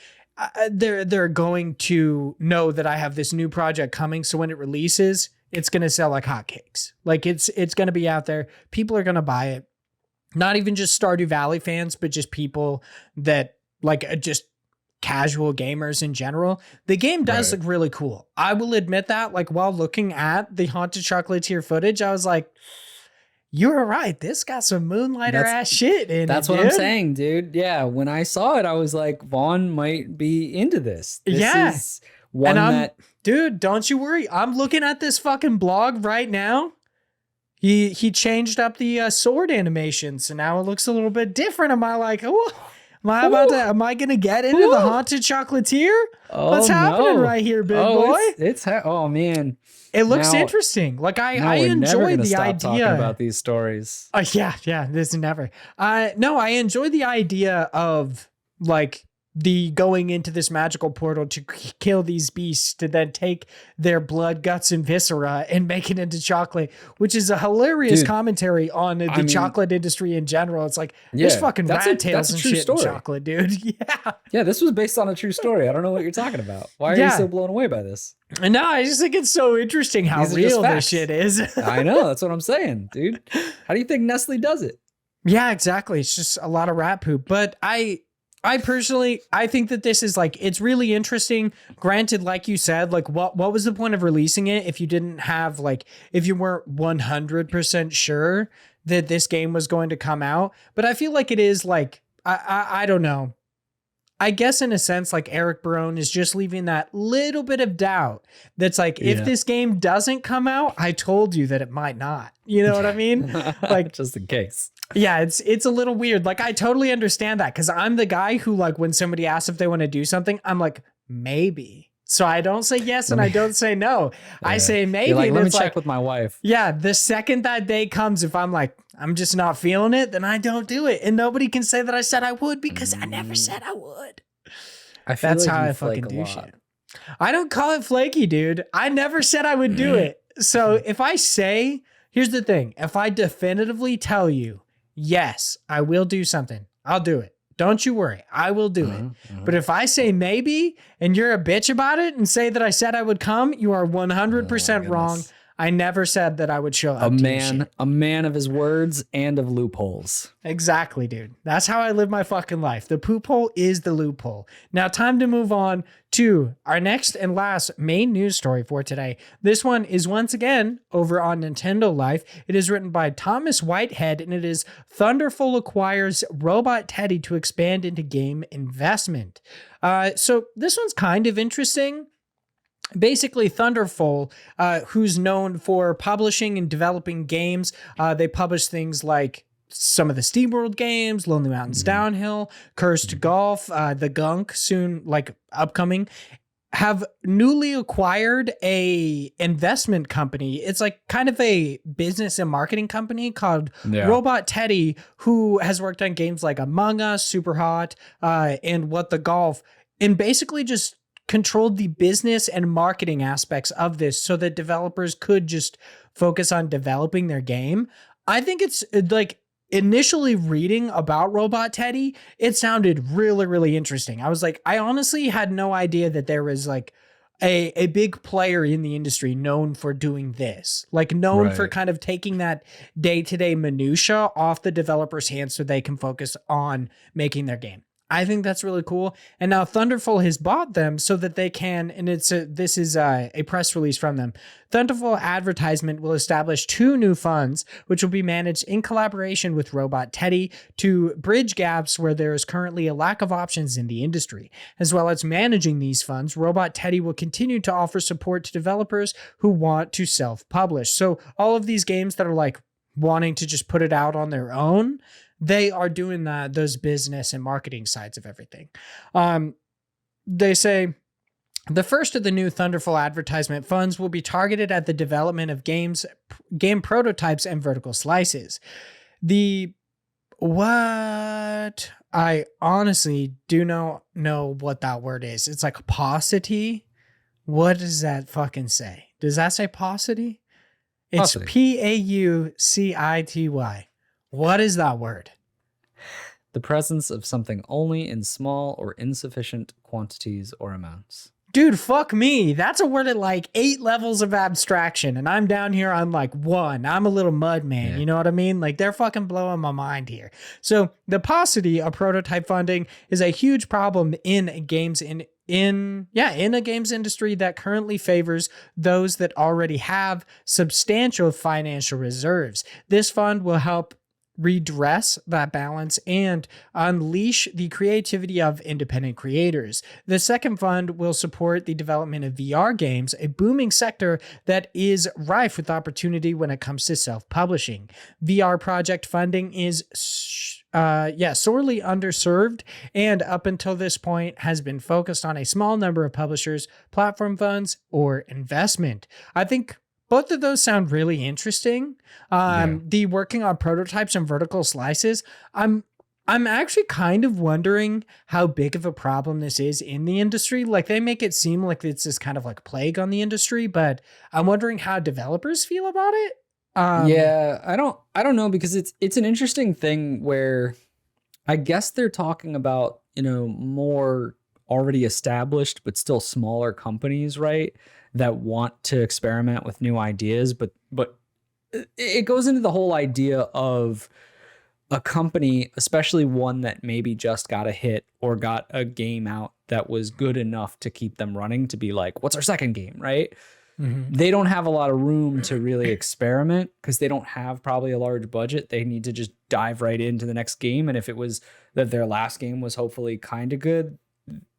to know that I have this new project coming. So when it releases, it's going to sell like hotcakes. Like it's going to be out there. People are going to buy it. Not even just Stardew Valley fans, but just people that like just casual gamers in general. The game does look really cool. I will admit that, like, while looking at the Haunted Chocolatier footage, I was like, you were right. This got some Moonlighter ass shit in it. That's what I'm saying, dude. Yeah, when I saw it, I was like, Vaughn might be into this. This is one dude, don't you worry. I'm looking at this fucking blog right now. He changed up the sword animation, so now it looks a little bit different. Am I like, am I gonna get into the Haunted Chocolatier? What's happening right here, big boy? Oh man. It looks interesting. Like I enjoy the idea talking about these stories. Yeah. This is never. No, I enjoy the idea of like the going into this magical portal to kill these beasts to then take their blood, guts, and viscera and make it into chocolate, which is a hilarious commentary on the chocolate industry in general. It's like there's fucking rat tails and shit in chocolate, dude. Yeah, this was based on a true story. I don't know what you're talking about. Why are you so blown away by this? No, I just think it's so interesting how real this shit is. I know. That's what I'm saying, dude. How do you think Nestle does it? Yeah, exactly. It's just a lot of rat poop. But I personally, I think that this is like, it's really interesting. Granted, like you said, like what was the point of releasing it if you didn't have like, if you weren't 100% sure that this game was going to come out? But I feel like it is like, I don't know. I guess in a sense, like Eric Barone is just leaving that little bit of doubt. That's like, if this game doesn't come out, I told you that it might not. You know what I mean? Like just in case. Yeah, it's a little weird. Like I totally understand that because I'm the guy who like when somebody asks if they want to do something, I'm like, maybe. So I don't say yes and I don't say no. I say maybe. Like, let me check with my wife. Yeah, the second that day comes, if I'm like, I'm just not feeling it, then I don't do it. And nobody can say that I said I would because I never said I would. That's how I fucking do shit. I don't call it flaky, dude. I never said I would do it. So if I say, here's the thing. If I definitively tell you, yes, I will do something, I'll do it. Don't you worry. I will do it. But if I say maybe and you're a bitch about it and say that I said I would come, you are 100% wrong. I never said that I would show up. A man of his words and of loopholes. Exactly, dude. That's how I live my fucking life. The poop hole is the loophole. Now, time to move on to our next and last main news story for today. This one is once again over on Nintendo Life. It is written by Thomas Whitehead, and it is Thunderful acquires Robot Teddy to expand into game investment. So this one's kind of interesting. Basically, Thunderful, who's known for publishing and developing games, they publish things like some of the SteamWorld games, Lonely Mountains Downhill, Cursed Golf, The Gunk, soon like upcoming, have newly acquired a investment company. It's like kind of a business and marketing company called Robot Teddy, who has worked on games like Among Us, Super Hot, and What the Golf, and basically just controlled the business and marketing aspects of this so that developers could just focus on developing their game. I think it's like initially reading about Robot Teddy, it sounded really, really interesting. I was like, I honestly had no idea that there was like a big player in the industry known for doing this, like known for kind of taking that day-to-day minutia off the developer's hands so they can focus on making their game. I think that's really cool. And now Thunderful has bought them so that they can, and this is a press release from them. Thunderful Advertisement will establish 2 new funds, which will be managed in collaboration with Robot Teddy to bridge gaps where there is currently a lack of options in the industry. As well as managing these funds, Robot Teddy will continue to offer support to developers who want to self-publish. So all of these games that are like wanting to just put it out on their own, they are doing those business and marketing sides of everything. They say the first of the new Thunderful Advertisement funds will be targeted at the development of game prototypes and vertical slices. What? I honestly do not know what that word is. It's like paucity. What does that fucking say? Does that say paucity? It's Paucity. What is that word? The presence of something only in small or insufficient quantities or amounts. Dude, fuck me. That's a word at like 8 levels of abstraction. And I'm down here on like 1. I'm a little mud man. Yeah. You know what I mean? Like they're fucking blowing my mind here. So the paucity of prototype funding is a huge problem in games in a games industry that currently favors those that already have substantial financial reserves. This fund will help redress that balance and unleash the creativity of independent creators. The second fund will support the development of VR games, a booming sector that is rife with opportunity when it comes to self-publishing. VR project funding is sorely underserved, and up until this point has been focused on a small number of publishers, platform funds, or investment. I think both of those sound really interesting. The working on prototypes and vertical slices, I'm actually kind of wondering how big of a problem this is in the industry. Like, they make it seem like it's this kind of like plague on the industry, but I'm wondering how developers feel about it. I don't know, because it's an interesting thing where I guess they're talking about, more already established but still smaller companies, right, that want to experiment with new ideas, but it goes into the whole idea of a company, especially one that maybe just got a hit or got a game out that was good enough to keep them running, to be like, what's our second game, right? Mm-hmm. They don't have a lot of room to really experiment because they don't have probably a large budget. They need to just dive right into the next game. And if it was that their last game was hopefully kind of good,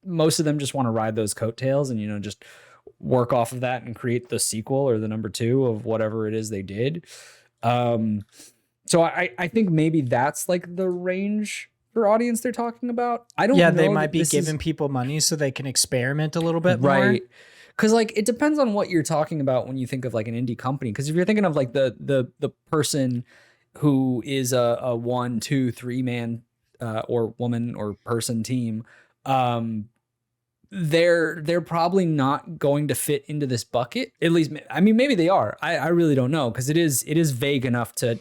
most of them just want to ride those coattails and, just work off of that and create the sequel or the number 2 of whatever it is they did. So I think maybe that's like the range for audience they're talking about. I don't know. Yeah, they might be giving people money so they can experiment a little bit more. Right. Because like it depends on what you're talking about when you think of like an indie company. Because if you're thinking of like the person who is a 1, 2, 3 man or woman or person team, they're probably not going to fit into this bucket. At least, I mean, maybe they are. I really don't know, because it is vague enough to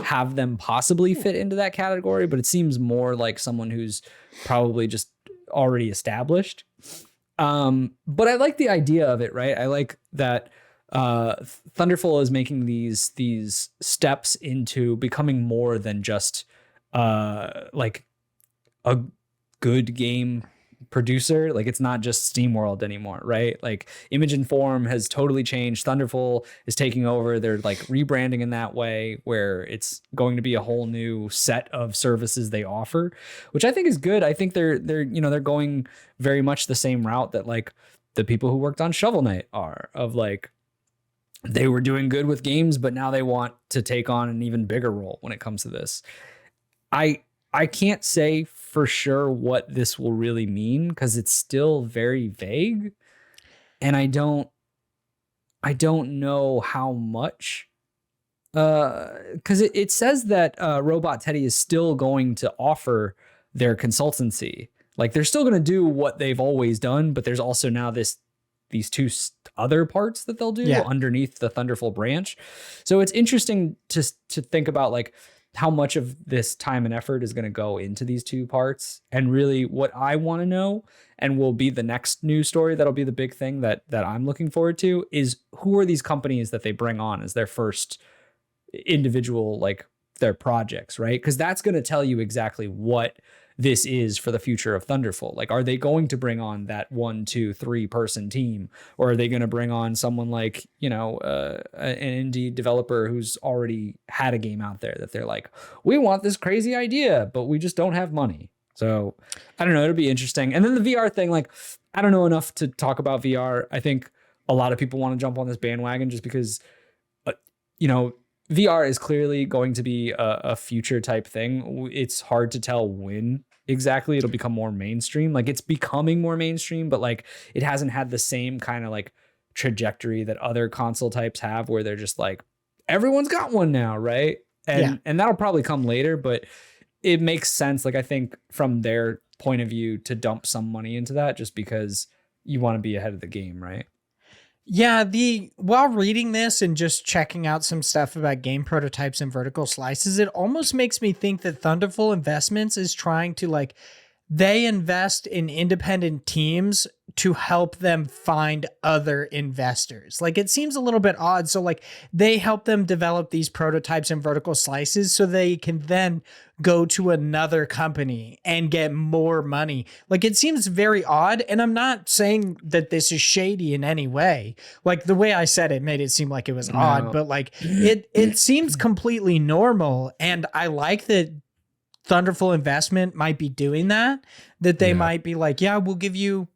have them possibly fit into that category. But it seems more like someone who's probably just already established. But I like the idea of it, right? I like that Thunderful is making these steps into becoming more than just like a good game producer. Like, it's not just SteamWorld anymore, right? Like, Image and Form has totally changed. Thunderful is taking over. They're like rebranding in that way, where it's going to be a whole new set of services they offer, which I think is good. I think they're going very much the same route that like the people who worked on Shovel Knight are, of like, they were doing good with games, but now they want to take on an even bigger role when it comes to this. I can't say for sure what this will really mean, because it's still very vague, and I don't know how much, because it says that Robot Teddy is still going to offer their consultancy. Like, they're still going to do what they've always done, but there's also now these two other parts that they'll do underneath the Thunderful branch. So it's interesting to think about like how much of this time and effort is going to go into these two parts. And really what I want to know, and will be the next news story that'll be the big thing that I'm looking forward to, is who are these companies that they bring on as their first individual, like their projects, right? Because that's going to tell you exactly what this is for the future of Thunderful. Like, are they going to bring on that 1, 2, 3 person team? Or are they going to bring on someone like, an indie developer who's already had a game out there that they're like, we want this crazy idea, but we just don't have money. So I don't know. It'll be interesting. And then the VR thing, like, I don't know enough to talk about VR. I think a lot of people want to jump on this bandwagon just because, VR is clearly going to be a future type thing. It's hard to tell when exactly it'll become more mainstream. Like, it's becoming more mainstream, but like it hasn't had the same kind of like trajectory that other console types have, where they're just like, everyone's got one now, right? And that'll probably come later, but it makes sense. Like, I think from their point of view to dump some money into that, just because you want to be ahead of the game, right? Yeah, while reading this and just checking out some stuff about game prototypes and vertical slices, it almost makes me think that Thunderful Investments is trying to like they invest in independent teams to help them find other investors. Like, it seems a little bit odd. So like they help them develop these prototypes and vertical slices so they can then go to another company and get more money. Like, it seems very odd. And I'm not saying that this is shady in any way. Like, the way I said it made it seem like it was odd, but like it seems completely normal. And I like that Thunderful Investment might be doing that they might be like, yeah, we'll give you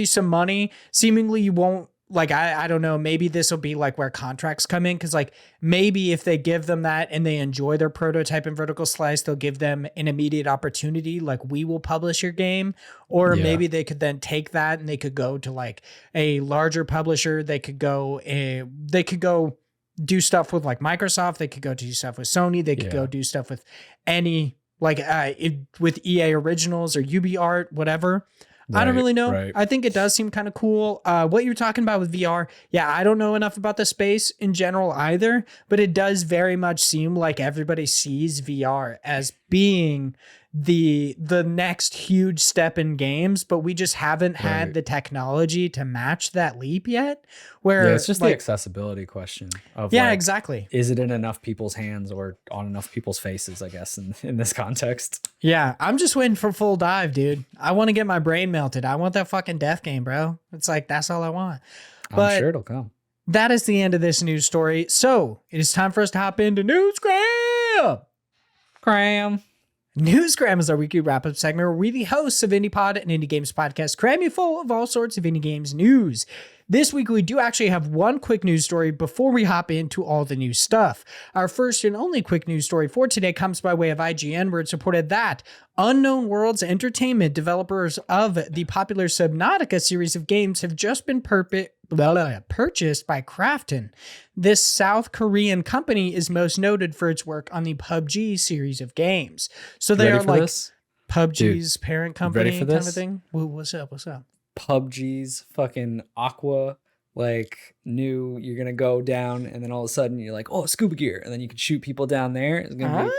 some money. Seemingly you won't, like, I don't know, maybe this will be like where contracts come in. Cause like maybe if they give them that and they enjoy their prototype and vertical slice, they'll give them an immediate opportunity. Like, we will publish your game. Or maybe they could then take that and they could go to like a larger publisher. They could go do stuff with like Microsoft. They could go do stuff with Sony. They could go do stuff with any, like with EA Originals or UbiArt, whatever. Right, I don't really know. Right. I think it does seem kind of cool. What you're talking about with VR, yeah, I don't know enough about the space in general either, but it does very much seem like everybody sees VR as being the next huge step in games, but we just haven't had the technology to match that leap yet. Where it's just like, the accessibility question of exactly. Is it in enough people's hands or on enough people's faces, I guess, in this context? Yeah, I'm just waiting for full dive, dude. I want to get my brain melted. I want that fucking death game, bro. It's like, that's all I want. I'm sure it'll come. That is the end of this news story. So it is time for us to hop into News Cram. News Cram is our weekly wrap-up segment where we, the hosts of Indie Pod and Indie Games Podcast, cram you full of all sorts of indie games news. This week, we do actually have one quick news story before we hop into all the new stuff. Our first and only quick news story for today comes by way of IGN, where it supported that Unknown Worlds Entertainment, developers of the popular Subnautica series of games, have just been purchased by Krafton. This South Korean company is most noted for its work on the PUBG series of games. So they are like PUBG's parent company kind of thing. Well, what's up? PUBG's fucking Aqua, like, you're gonna go down and then all of a sudden you're like, oh, scuba gear, and then you can shoot people down there. It's gonna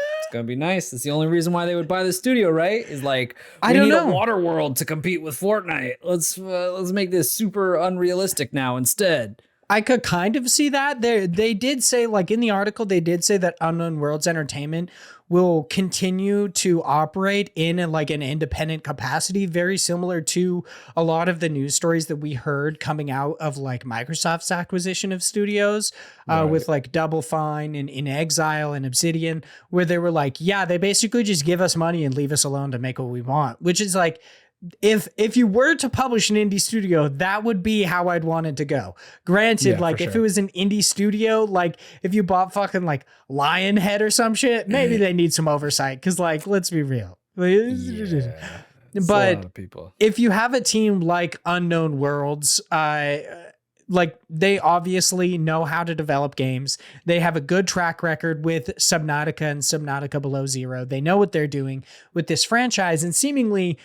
be nice. That's the only reason why they would buy the studio, right? Is like, we need a water world to compete with Fortnite. Let's make this super unrealistic now instead. I could kind of see that. They did say, like, in the article, they did say that Unknown Worlds Entertainment will continue to operate in an independent capacity, very similar to a lot of the news stories that we heard coming out of like Microsoft's acquisition of studios with like Double Fine and In Exile and Obsidian, where they were like, yeah, they basically just give us money and leave us alone to make what we want, which is like, if you were to publish an indie studio, that would be how I'd want it to go. Granted, like if it was an indie studio, like if you bought fucking like Lionhead or some shit, maybe they need some oversight. Cause like, let's be real. But if you have a team like Unknown Worlds, like they obviously know how to develop games. They have a good track record with Subnautica and Subnautica Below Zero. They know what they're doing with this franchise, and seemingly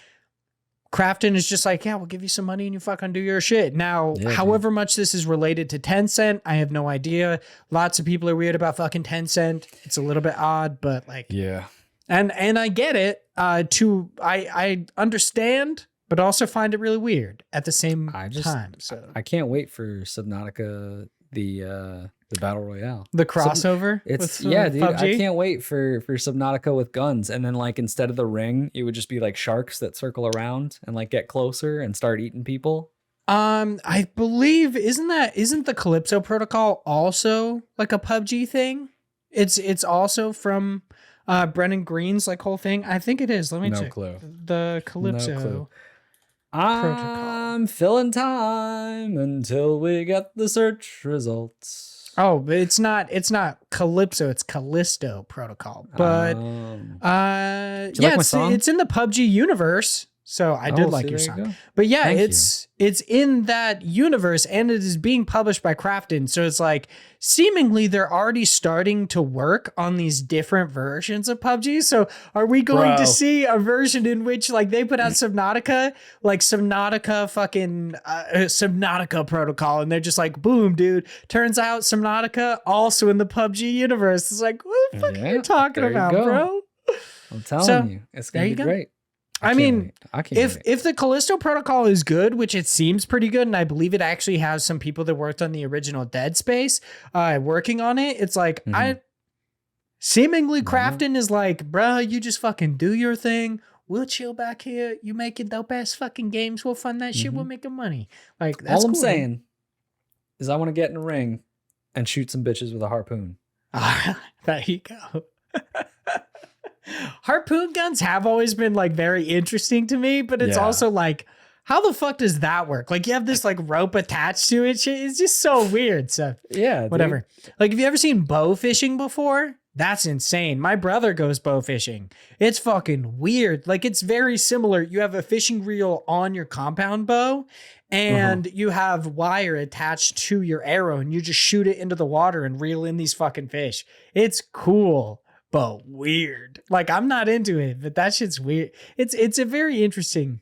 Krafton is just like, yeah, we'll give you some money and you fucking do your shit. Now, however much this is related to Tencent, I have no idea. Lots of people are weird about fucking Tencent. It's a little bit odd, but like, yeah. And I get it. I understand, but also find it really weird at the same time. So I can't wait for Subnautica, the battle royale, the crossover. Dude. PUBG. I can't wait for Subnautica with guns, and then like instead of the ring, it would just be like sharks that circle around and like get closer and start eating people. I believe isn't the Calypso protocol also like a PUBG thing? It's also from Brennan Green's like whole thing. I think it is. Let me check. Clue. The Calypso. No clue. I'm filling time until we get the search results. Oh, but it's not Calypso, it's Callisto protocol. But it's in the PUBG universe. So I did like your song. But yeah, it's in that universe and it is being published by Krafton. So it's like seemingly they're already starting to work on these different versions of PUBG. So are we going to see a version in which like they put out Subnautica, like Subnautica fucking Subnautica protocol, and they're just like, boom, dude. Turns out Subnautica also in the PUBG universe. It's like, what the fuck are you talking about, bro? I'm telling you, it's gonna be great. I mean, I can't wait. if the Callisto Protocol is good, which it seems pretty good, and I believe it actually has some people that worked on the original Dead Space working on it, it's like seemingly Crafton is like, bro, you just fucking do your thing. We'll chill back here. You making dope ass fucking games. We'll fund that shit. We'll make money. Like that's all I'm cool, saying is I want to get in a ring and shoot some bitches with a harpoon. There you go. Harpoon guns have always been like very interesting to me, but it's also like, how the fuck does that work? Like you have this like rope attached to it. It's just so weird. So yeah, whatever. Dude. Like, have you ever seen bow fishing before? That's insane. My brother goes bow fishing. It's fucking weird. Like it's very similar. You have a fishing reel on your compound bow and you have wire attached to your arrow and you just shoot it into the water and reel in these fucking fish. It's cool, but weird. Like I'm not into it, but that shit's weird. It's a very interesting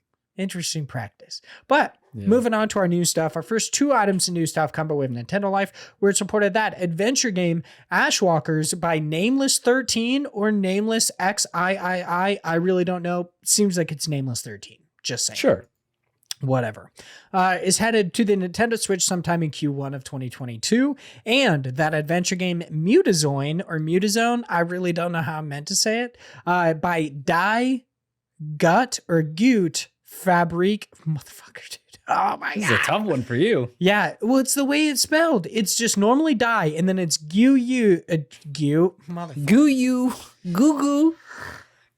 practice. But moving on to our new stuff, our first 2 items of new stuff come by way of Nintendo Life, where it supported that adventure game Ashwalkers by Nameless 13 or Nameless XIII. I really don't know. Seems like it's Nameless 13. Just saying. Sure. Whatever. Is headed to the Nintendo Switch sometime in Q1 of 2022. And that adventure game Mutazone, I really don't know how I'm meant to say it, by Die Gut or Goot Fabric. Motherfucker, dude. Oh my God. This is a tough one for you. Yeah. Well, it's the way it's spelled. It's just normally die and then it's goo. Motherfucker. Goo.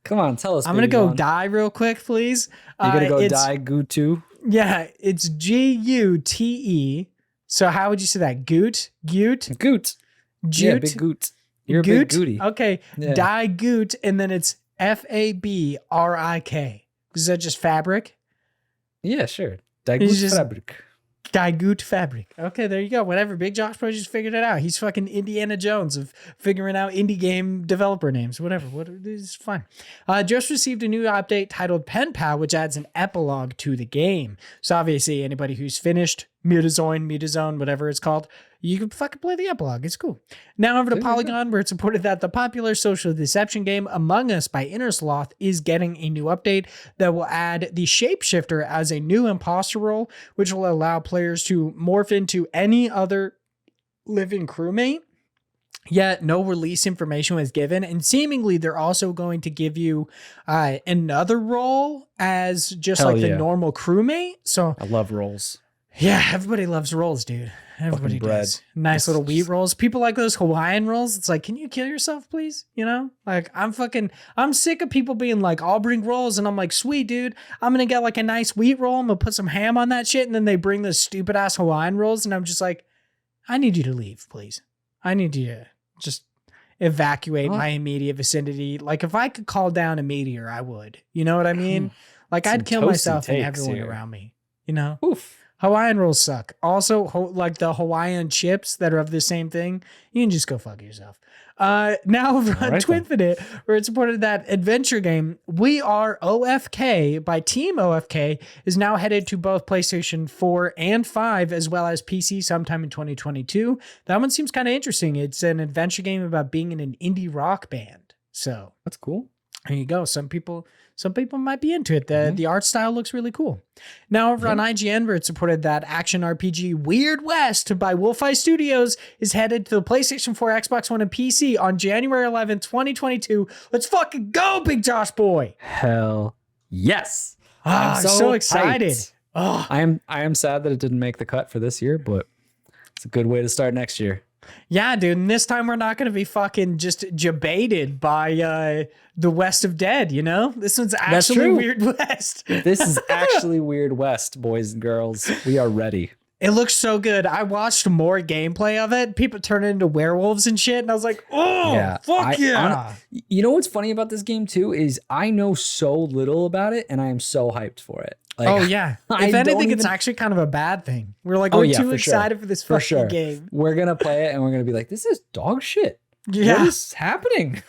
Come on, tell us. I'm going to go die real quick, please. You're going to go die goo too? Yeah. It's Gute. So how would you say that? Goot? Goot. Jute? Yeah, big goot. You're a big gooty. Okay. Yeah. Die Goot and then it's Fabrik. Is that just fabric? Yeah, sure. Daigut fabric. Daigut fabric. Okay, there you go. Whatever. Big Josh Pro just figured it out. He's fucking Indiana Jones of figuring out indie game developer names. Whatever. It's fine. Just received a new update titled Pen Pal, which adds an epilogue to the game. So obviously, anybody who's finished Mutazone, whatever it's called, you can fucking play the epilogue. It's cool. Now over to Polygon, where it's reported that the popular social deception game Among Us by Innersloth is getting a new update that will add the Shapeshifter as a new imposter role, which will allow players to morph into any other living crewmate. Yet no release information was given, and seemingly they're also going to give you another role as just the normal crewmate. So I love roles. Yeah, everybody loves rolls, dude. Everybody does. Nice little wheat rolls. People like those Hawaiian rolls. It's like, can you kill yourself, please? You know, like I'm sick of people being like, I'll bring rolls. And I'm like, sweet, dude. I'm going to get like a nice wheat roll. I'm going to put some ham on that shit. And then they bring those stupid ass Hawaiian rolls. And I'm just like, I need you to leave, please. I need you to just evacuate my immediate vicinity. Like if I could call down a meteor, I would. You know what I mean? Like I'd kill myself and everyone around me, you know? Oof. Hawaiian rolls suck. Also, like the Hawaiian chips that are of the same thing, you can just go fuck yourself. Now over on Twinfinite, where it's reported that adventure game We Are OFK by Team OFK is now headed to both PlayStation 4 and 5, as well as PC sometime in 2022. That one seems kind of interesting. It's an adventure game about being in an indie rock band. So that's cool. There you go. Some people might be into it. The art style looks really cool. Now over on IGN, where it's reported that action RPG Weird West by Wolfeye Studios is headed to the PlayStation 4, Xbox One, and PC on January 11th, 2022. Let's fucking go, Big Josh boy. Hell yes. I'm so excited. Oh. I am sad that it didn't make the cut for this year, but it's a good way to start next year. Yeah, dude. And this time we're not going to be fucking just debated by the West of Dead, you know? This one's actually Weird West. This is actually Weird West, boys and girls. We are ready. It looks so good. I watched more gameplay of it. People turn into werewolves and shit. And I was like, oh, fuck yeah. You know what's funny about this game, too, is I know so little about it, and I am so hyped for it. Like, oh, yeah. If anything, it's actually kind of a bad thing. We're like, we're too excited for this fucking game. We're going to play it, and we're going to be like, this is dog shit. Yeah. What is happening?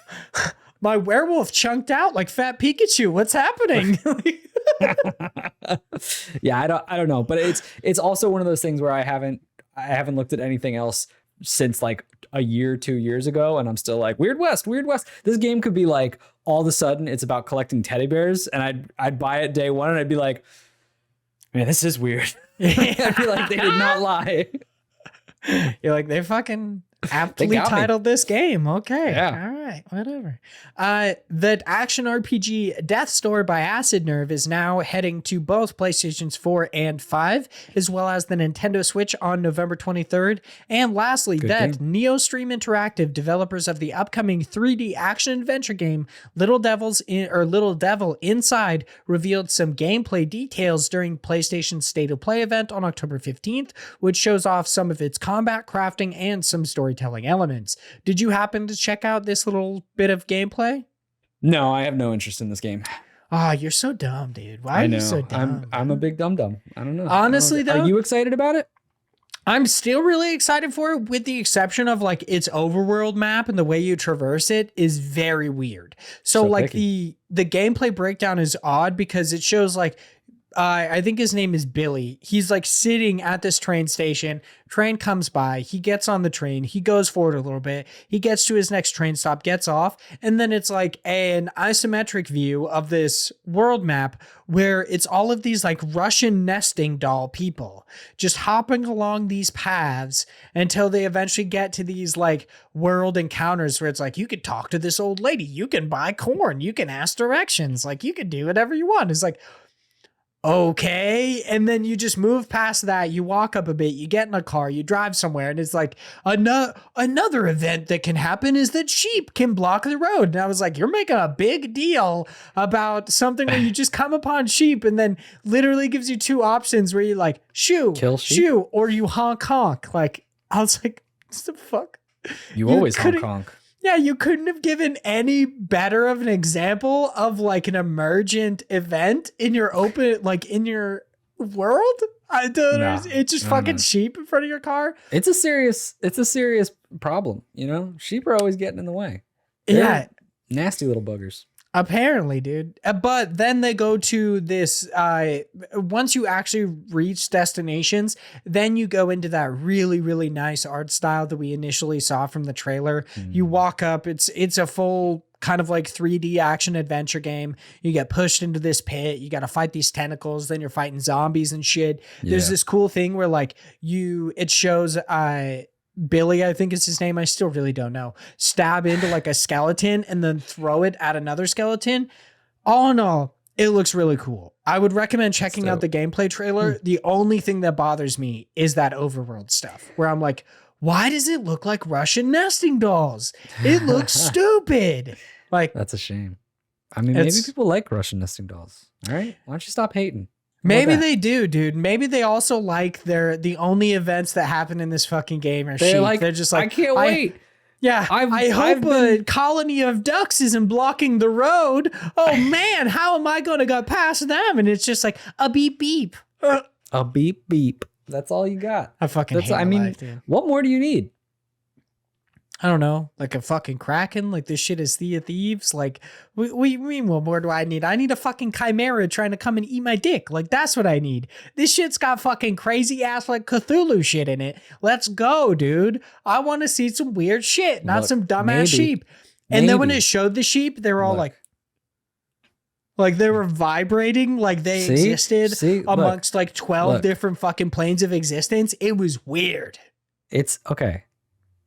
My werewolf chunked out like Fat Pikachu. What's happening? Yeah, I don't know, but it's also one of those things where I haven't looked at anything else since like a year, 2 years ago, and I'm still like, Weird West. This game could be like all of a sudden it's about collecting teddy bears, and I'd buy it day one, and I'd be like, man, this is weird. I feel like they did not lie. You're like, they fucking aptly titled this game. Okay. Yeah. All right. Whatever. The action RPG Death's Door by Acid Nerve is now heading to both PlayStations 4 and 5, as well as the Nintendo Switch on November 23rd. And lastly, NeoStream Interactive, developers of the upcoming 3D action adventure game Little Devil Inside, revealed some gameplay details during PlayStation's State of Play event on October 15th, which shows off some of its combat, crafting, and some storytelling elements. Did you happen to check out this little bit of gameplay? No, I have no interest in this game. Oh, you're so dumb, dude. Why are you so dumb? I'm a big dum-dum. I don't know. Honestly, though, are you excited about it? I'm still really excited for it, with the exception of like its overworld map, and the way you traverse it is very weird. So like the gameplay breakdown is odd because it shows like I think his name is Billy. He's like sitting at this train station. Train comes by. He gets on the train. He goes forward a little bit. He gets to his next train stop, gets off. And then it's like an isometric view of this world map where it's all of these like Russian nesting doll people just hopping along these paths until they eventually get to these like world encounters where it's like, you could talk to this old lady. You can buy corn. You can ask directions. Like you can do whatever you want. It's like, okay. And then you just move past that. You walk up a bit, you get in a car, you drive somewhere, and it's like another event that can happen is that sheep can block the road. And I was like, you're making a big deal about something where you just come upon sheep, and then literally gives you two options where you like kill sheep, or you honk. Like, I was like, what the fuck? You always honk. Yeah, you couldn't have given any better of an example of like an emergent event in your in your world. I don't know. It's just fucking sheep in front of your car. It's a serious problem. You know, sheep are always getting in the way. They're nasty little buggers. Apparently, dude. But then they go to this, once you actually reach destinations, then you go into that really, really nice art style that we initially saw from the trailer. You walk up, it's a full kind of like 3D action adventure game. You get pushed into this pit, you got to fight these tentacles, then you're fighting zombies and shit. There's this cool thing where like it shows, Billy, I think is his name. I still really don't know. Stab into like a skeleton and then throw it at another skeleton. All in all, it looks really cool. I would recommend checking out the gameplay trailer. The only thing that bothers me is that overworld stuff where I'm like, why does it look like Russian nesting dolls? It looks stupid. Like, that's a shame. I mean, maybe people like Russian nesting dolls. All right. Why don't you stop hating? Maybe they do, dude. Maybe they also like the only events that happen in this fucking game are sheep. They're just like, I can't wait. I hope a colony of ducks isn't blocking the road. Oh man, how am I going to get past them? And it's just like a beep beep. A beep beep. That's all you got. I fucking hate life, dude. What more do you need? I don't know, like a fucking kraken, like this shit is Sea of Thieves. Like, we mean, what more do I need? I need a fucking chimera trying to come and eat my dick. Like, that's what I need. This shit's got fucking crazy ass like Cthulhu shit in it. Let's go, dude. I want to see some weird shit, not some dumbass sheep. And then when it showed the sheep, they were all like they were vibrating, like they existed amongst like 12 different fucking planes of existence. It was weird. It's okay.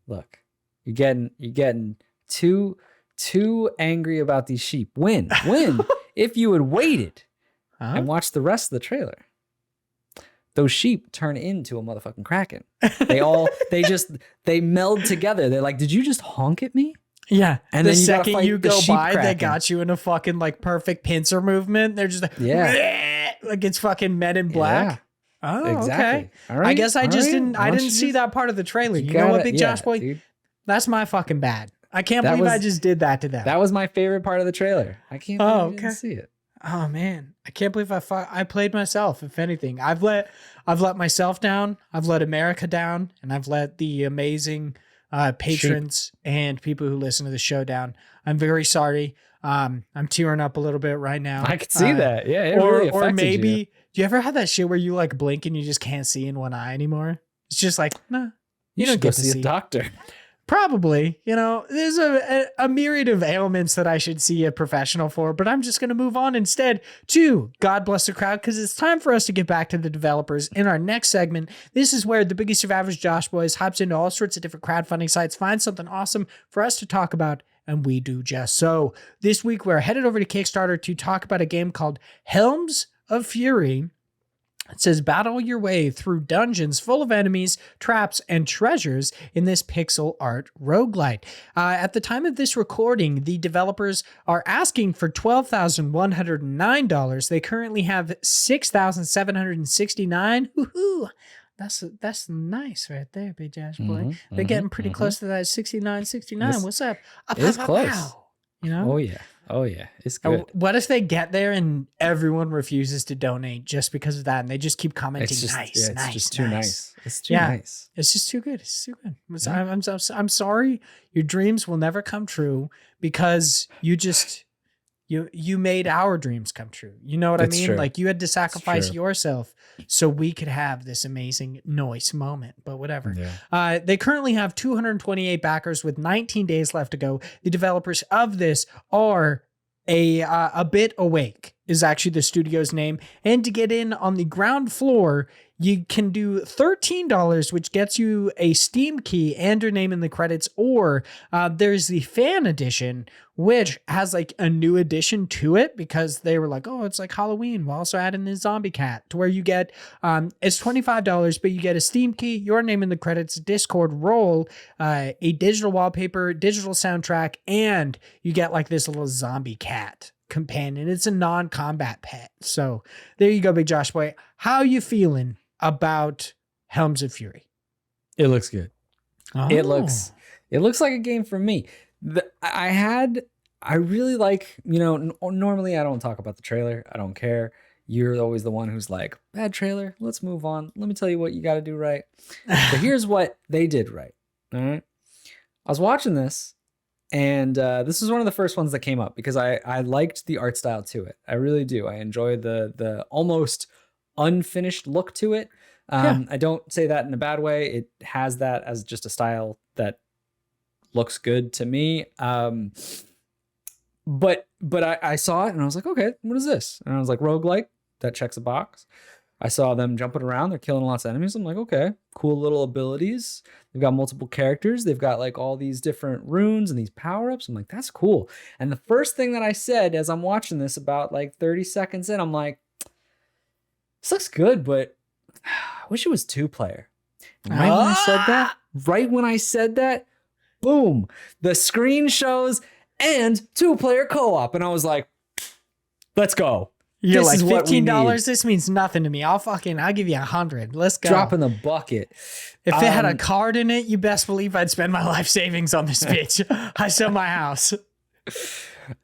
Look. You're getting too angry about these sheep. Win. If you had waited and watched the rest of the trailer, those sheep turn into a motherfucking kraken. They meld together. They're like, did you just honk at me? Yeah. And the second you go by, kraken. They got you in a fucking like perfect pincer movement. They're just like, like it's fucking Men in Black. Yeah. Oh, exactly. Okay. All right. I guess I didn't see that part of the trailer. You know what, Big Josh boy? Dude. That's my fucking bad. I can't believe I just did that to them. That was my favorite part of the trailer. I can't believe you didn't see it. Oh man, I can't believe I played myself. If anything, I've let myself down. I've let America down, and I've let the amazing patrons and people who listen to the show down. I'm very sorry. I'm tearing up a little bit right now. I could see that. Yeah, it really affected or maybe you. Do you ever have that shit where you like blink and you just can't see in one eye anymore? It's just like, nah, you don't get to see a doctor. Probably, there's a myriad of ailments that I should see a professional for, but I'm just going to move on instead to God Bless the Crowd, because it's time for us to get back to the developers in our next segment. This is where the biggest of average Josh boys hops into all sorts of different crowdfunding sites, finds something awesome for us to talk about, and we do just so. This week, we're headed over to Kickstarter to talk about a game called Helms of Fury. It says, battle your way through dungeons full of enemies, traps, and treasures in this pixel art roguelite. At the time of this recording, the developers are asking for $12,109. They currently have $6,769. Woohoo! That's nice right there, Big Josh boy. They're getting pretty close to that 69.69. What's up? It's close. Oh yeah, it's good. What if they get there and everyone refuses to donate just because of that, and they just keep commenting, nice. It's just too nice. It's too nice. It's just too good. It's too good. I'm sorry, your dreams will never come true because you made our dreams come true. You know what I mean? True. Like, you had to sacrifice yourself so we could have this amazing noise moment, but whatever. Yeah. They currently have 228 backers with 19 days left to go. The developers of this are a bit awake is actually the studio's name. And to get in on the ground floor, you can do $13, which gets you a Steam key and your name in the credits. Or there's the fan edition, which has like a new addition to it because they were like, oh, it's like Halloween. We'll also add in the zombie cat, to where you get, it's $25, but you get a Steam key, your name in the credits, Discord role, a digital wallpaper, digital soundtrack, and you get like this little zombie cat companion. It's a non-combat pet. So there you go, Big Josh boy. How you feeling about Helms of Fury? It looks good. Oh. It looks like a game for me. I really like, normally I don't talk about the trailer. I don't care. You're always the one who's like, bad trailer, let's move on. Let me tell you what you got to do right. But here's what they did right. All right. I was watching this, and this was one of the first ones that came up because I liked the art style to it. I really do. I enjoy the almost unfinished look to it. I don't say that in a bad way. It has that as just a style that looks good to me. But I saw it and I was like, okay, what is this? And I was like, roguelike, that checks a box. I saw them jumping around. They're killing lots of enemies. I'm like, okay, cool little abilities. They've got multiple characters. They've got like all these different runes and these power-ups. I'm like, that's cool. And the first thing that I said as I'm watching this, about like 30 seconds in, I'm like, this looks good, but I wish it was 2-player. And right when I said that, boom, the screen shows and 2-player co-op. And I was like, let's go. You're this like $15. This means nothing to me. I'll give you 100. Let's go. Drop in the bucket. If it had a card in it, you best believe I'd spend my life savings on this bitch. I sell my house.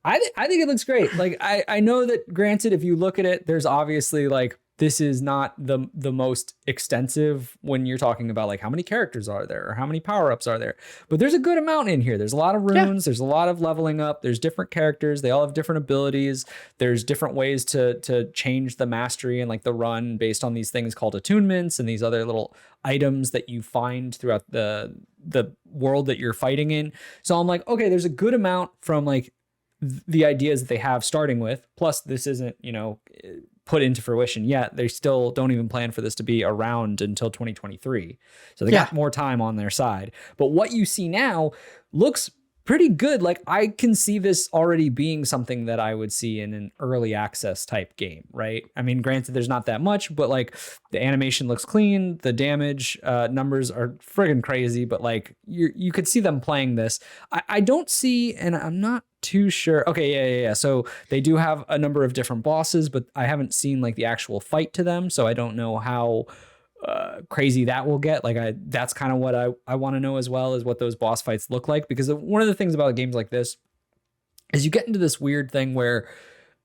I think it looks great. Like, I know that, granted, if you look at it, there's obviously like, this is not the most extensive when you're talking about like how many characters are there or how many power-ups are there. But there's a good amount in here. There's a lot of runes. There's a lot of leveling up. There's different characters. They all have different abilities. There's different ways to change the mastery and like the run based on these things called attunements and these other little items that you find throughout the world that you're fighting in. So I'm like, okay, there's a good amount from like the ideas that they have starting with. Plus this isn't, put into fruition yet. They still don't even plan for this to be around until 2023. So they got more time on their side. But what you see now looks pretty good. Like, I can see this already being something that I would see in an early access type game, right? I mean, granted, there's not that much, but like the animation looks clean. The damage numbers are friggin' crazy, but like you could see them playing this. I don't see, and I'm not too sure. Okay, yeah. So they do have a number of different bosses, but I haven't seen like the actual fight to them. So I don't know how crazy that will get. Like, that's kind of what I want to know, as well as what those boss fights look like. Because one of the things about games like this is you get into this weird thing where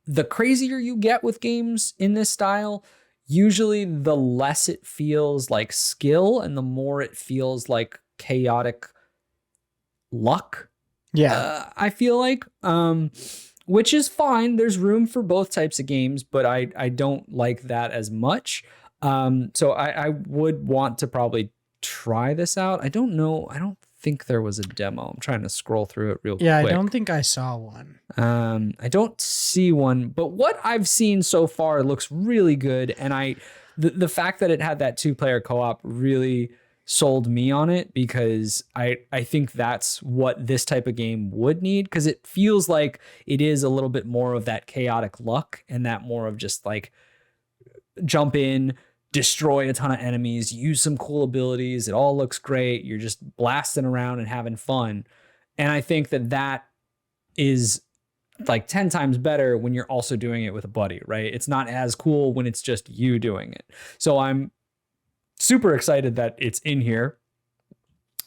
the crazier you get with games in this style, usually the less it feels like skill and the more it feels like chaotic luck. Yeah, I feel like, which is fine. There's room for both types of games, but I don't like that as much. So I would want to probably try this out. I don't know. I don't think there was a demo. I'm trying to scroll through it real quick. Yeah, I don't think I saw one. I don't see one, but what I've seen so far looks really good. And the fact that it had that 2-player co-op really sold me on it, because I think that's what this type of game would need, because it feels like it is a little bit more of that chaotic luck and that more of just like jump in, destroy a ton of enemies, use some cool abilities. It all looks great. You're just blasting around and having fun. And I think that is like 10 times better when you're also doing it with a buddy, right? It's not as cool when it's just you doing it. So I'm super excited that it's in here.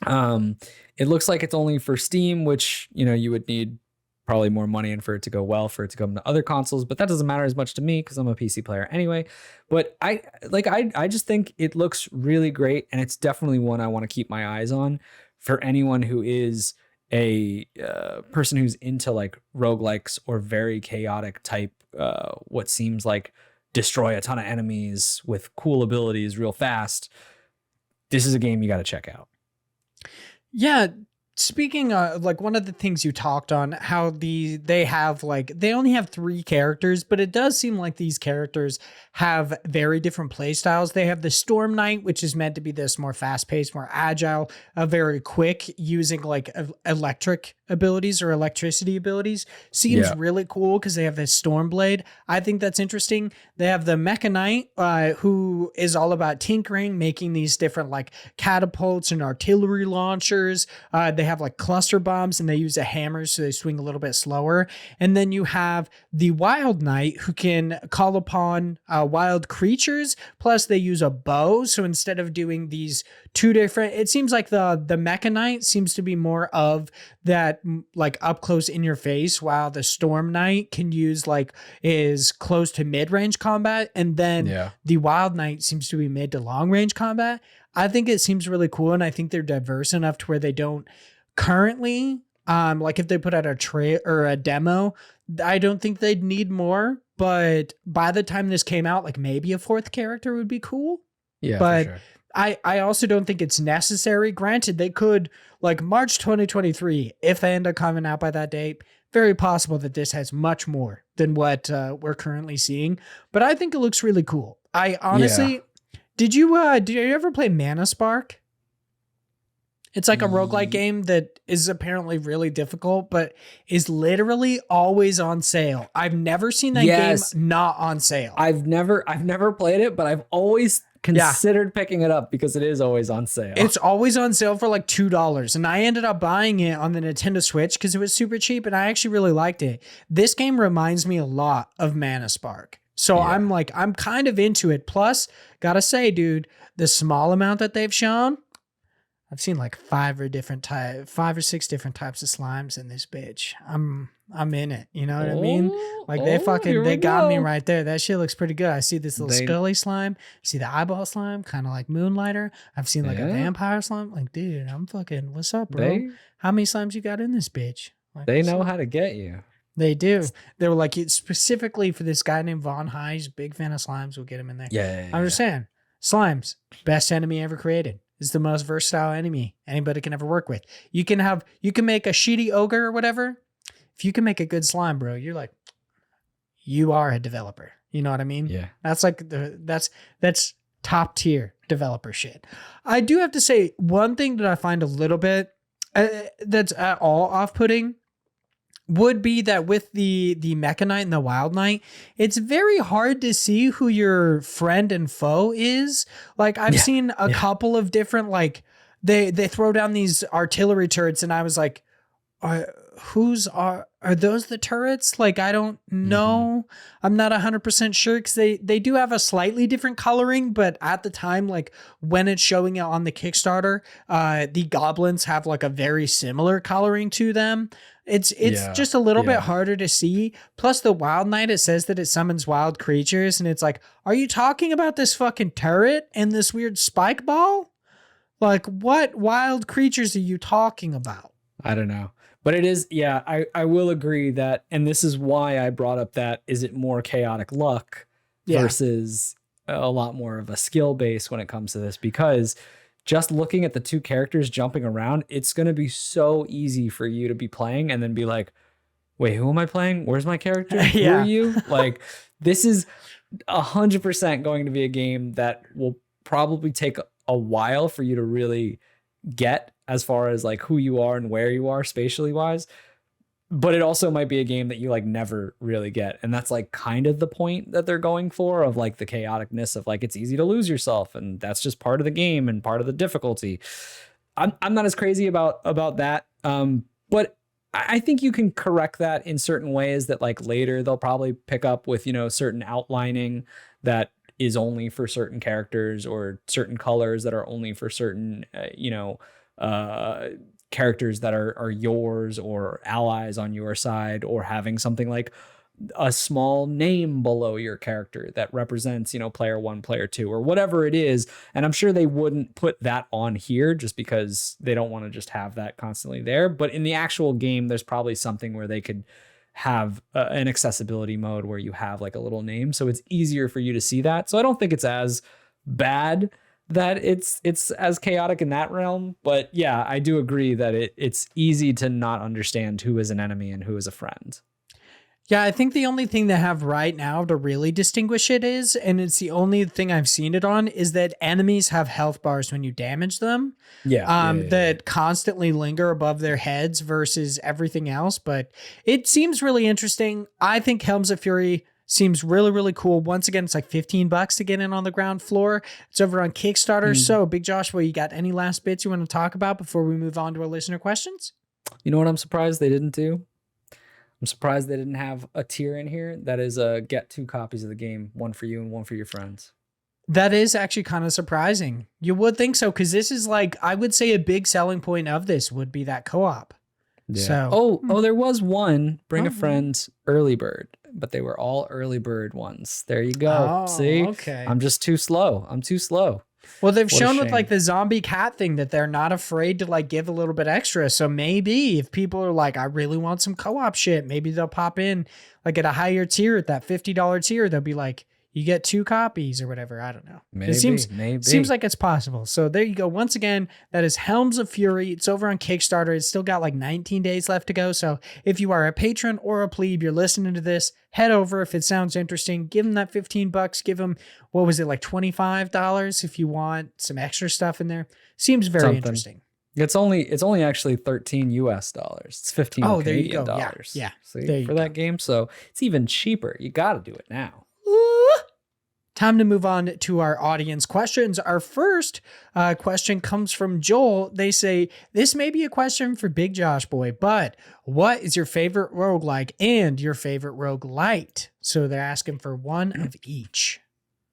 It looks like it's only for Steam, which, you would need probably more money and for it to go well, for it to come to other consoles, but that doesn't matter as much to me because I'm a PC player anyway. But I just think it looks really great, and it's definitely one I want to keep my eyes on for anyone who is a person who's into like roguelikes or very chaotic type, what seems like destroy a ton of enemies with cool abilities real fast. This is a game you got to check out. Yeah. Speaking of, like, one of the things you talked on, how they only have 3 characters, but it does seem like these characters have very different play styles. They have the Storm Knight, which is meant to be this more fast-paced, more agile, very quick, using like electric abilities or electricity abilities. Seems really cool because they have this Storm Blade. I think that's interesting. They have the Mecha Knight, who is all about tinkering, making these different like catapults and artillery launchers. They have like cluster bombs, and they use a hammer, so they swing a little bit slower. And then you have the Wild Knight, who can call upon wild creatures, plus they use a bow. So instead of doing these 2 different, it seems like the Mecha Knight seems to be more of that like up close in your face, while the Storm Knight can use is close to mid-range combat, and then the Wild Knight seems to be mid to long range combat. I think it seems really cool, and I think they're diverse enough to where they don't currently, like if they put out a demo, I don't think they'd need more. But by the time this came out, like maybe a 4th character would be cool. Yeah, but for sure. I also don't think it's necessary. Granted, they could, like March 2023, if they end up coming out by that date, very possible that this has much more than what we're currently seeing. But I think it looks really cool. I honestly, did you ever play Mana Spark? It's like a roguelike game that is apparently really difficult, but is literally always on sale. I've never seen that game not on sale. I've never played it, but I've always considered picking it up because it is always on sale. It's always on sale for like $2. And I ended up buying it on the Nintendo Switch because it was super cheap, and I actually really liked it. This game reminds me a lot of Mana Spark. So I'm kind of into it. Plus, gotta say, dude, the small amount that they've shown, I've seen like 5 or 6 different types of slimes in this bitch. I'm in it. You know what I mean? Like they got me right there. That shit looks pretty good. I see this little scully slime. I see the eyeball slime, kind of like Moonlighter. I've seen like a vampire slime. Like, dude, I'm fucking, what's up, bro? How many slimes you got in this bitch? Like, they know how to get you. They do. They were like, specifically for this guy named Vaughn. He's a big fan of slimes. We'll get him in there. I'm just saying, slimes, best enemy ever created. Is the most versatile enemy anybody can ever work with. You can make a shitty ogre or whatever. If you can make a good slime, bro, you're like, you are a developer. You know what I mean? Yeah. That's like that's top tier developer shit. I do have to say one thing that I find a little bit that's at all off-putting would be that with the Mecha Knight and the Wild Knight, it's very hard to see who your friend and foe is. Like I've seen a couple of different, like they throw down these artillery turrets, and I was like, are those the turrets? Like, I don't know. I'm not 100% sure, because they do have a slightly different coloring, but at the time, like when it's showing it on the Kickstarter, the goblins have like a very similar coloring to them. It's just a little bit harder to see. Plus the Wild Knight, it says that it summons wild creatures, and it's like, are you talking about this fucking turret and this weird spike ball? Like, what wild creatures are you talking about? I don't know. But it is, I will agree that, and this is why I brought up that, is it more chaotic luck versus a lot more of a skill base when it comes to this? Because just looking at the two characters jumping around, it's going to be so easy for you to be playing and then be like, wait, who am I playing? Where's my character? Who are you? Like, this is 100% going to be a game that will probably take a while for you to really get as far as like who you are and where you are spatially wise. But it also might be a game that you like never really get. And that's like kind of the point that they're going for, of like the chaoticness of like, it's easy to lose yourself. And that's just part of the game and part of the difficulty. I'm not as crazy about that. But I think you can correct that in certain ways that like later they'll probably pick up with, you know, certain outlining that is only for certain characters, or certain colors that are only for certain, characters that are yours or allies on your side, or having something like a small name below your character that represents, you know, player 1, player 2, or whatever it is. And I'm sure they wouldn't put that on here just because they don't want to just have that constantly there. But in the actual game, there's probably something where they could have an accessibility mode where you have like a little name, so it's easier for you to see that. So I don't think it's as bad that it's as chaotic in that realm. But yeah, I do agree that it's easy to not understand who is an enemy and who is a friend. Yeah, I think the only thing they have right now to really distinguish it is, and it's the only thing I've seen it on, is that enemies have health bars when you damage them. That constantly linger above their heads versus everything else. But it seems really interesting. I think Helms of Fury seems really, really cool. Once again, it's like $15 to get in on the ground floor. It's over on Kickstarter. So, Big Joshua, you got any last bits you want to talk about before we move on to our listener questions? You know what I'm surprised they didn't do? I'm surprised they didn't have a tier in here that is get 2 copies of the game, one for you and one for your friends. That is actually kind of surprising. You would think so, because this is like, I would say a big selling point of this would be that co-op. Yeah. So, there was one, bring a friend early bird, but they were all early bird ones. There you go. See, okay. I'm just too slow. I'm too slow. Well, they've shown with like the zombie cat thing that they're not afraid to like give a little bit extra. So maybe if people are like, I really want some co-op shit, maybe they'll pop in like at a higher tier, at that $50 tier. They'll be like, you get 2 copies or whatever. I don't know. Maybe, it seems like it's possible. So there you go. Once again, that is Helms of Fury. It's over on Kickstarter. It's still got like 19 days left to go. So if you are a patron or a plebe, you're listening to this, head over. If it sounds interesting, give them that $15. Give them, what was it, like $25 if you want some extra stuff in there. Seems very interesting. It's only actually $13 US. It's 15 There you Canadian go. dollars. Yeah. See, for that game. So it's even cheaper. You got to do it now. Time to move on to our audience questions. Our first question comes from Joel. They say, this may be a question for Big Josh Boy, but what is your favorite roguelike and your favorite roguelite? So they're asking for one of each.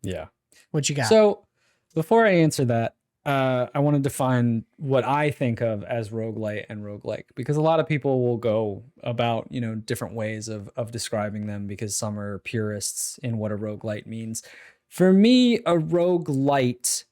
Yeah. What you got? So before I answer that, I want to define what I think of as roguelite and roguelike, because a lot of people will go about, you know, different ways of describing them, because some are purists in what a roguelite means. For me, a roguelite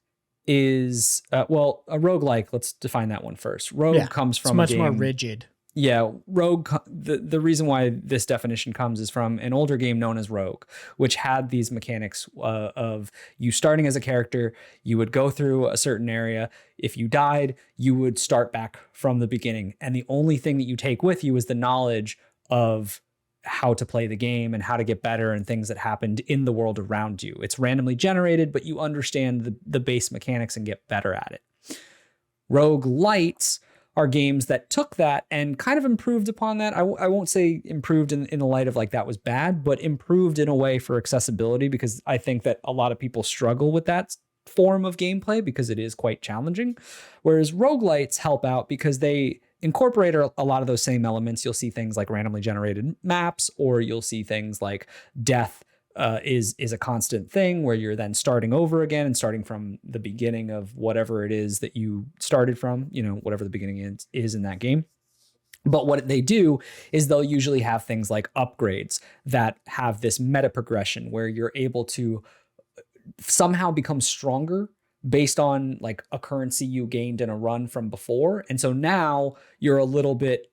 is, a roguelike, let's define that one first. Rogue comes from it's much more rigid. Yeah, Rogue, the reason why this definition comes is from an older game known as Rogue, which had these mechanics of you starting as a character, you would go through a certain area. If you died, you would start back from the beginning. And the only thing that you take with you is the knowledge of how to play the game and how to get better and things that happened in the world around you. It's randomly generated, but you understand the base mechanics and get better at it. Roguelites are games that took that and kind of improved upon that. I won't say improved in the light of like that was bad, but improved in a way for accessibility, because I think that a lot of people struggle with that form of gameplay because it is quite challenging. Whereas roguelites help out because they incorporate a lot of those same elements. You'll see things like randomly generated maps, or you'll see things like death is a constant thing where you're then starting over again and starting from the beginning of whatever it is that you started from, you know, whatever the beginning is in that game. But what they do is they'll usually have things like upgrades that have this meta progression where you're able to somehow become stronger based on like a currency you gained in a run from before. And so now you're a little bit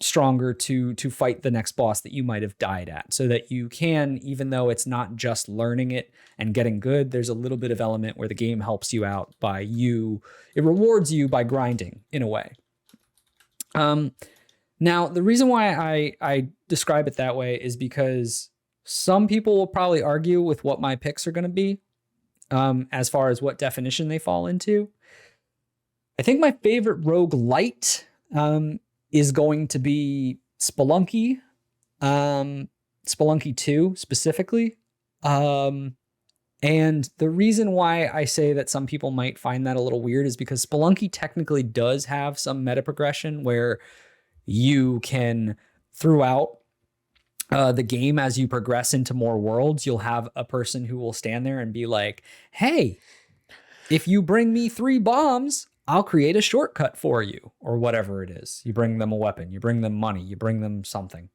stronger to fight the next boss that you might have died at, so that you can, even though it's not just learning it and getting good, there's a little bit of element where the game helps you out by it rewards you by grinding in a way. Now, the reason why I describe it that way is because some people will probably argue with what my picks are going to be, as far as what definition they fall into. I think my favorite roguelite is going to be Spelunky, Spelunky 2 specifically. And the reason why I say that some people might find that a little weird is because Spelunky technically does have some meta progression where you can, throughout the game, as you progress into more worlds, you'll have a person who will stand there and be like, hey, if you bring me 3 bombs, I'll create a shortcut for you, or whatever it is. You bring them a weapon, you bring them money, you bring them something.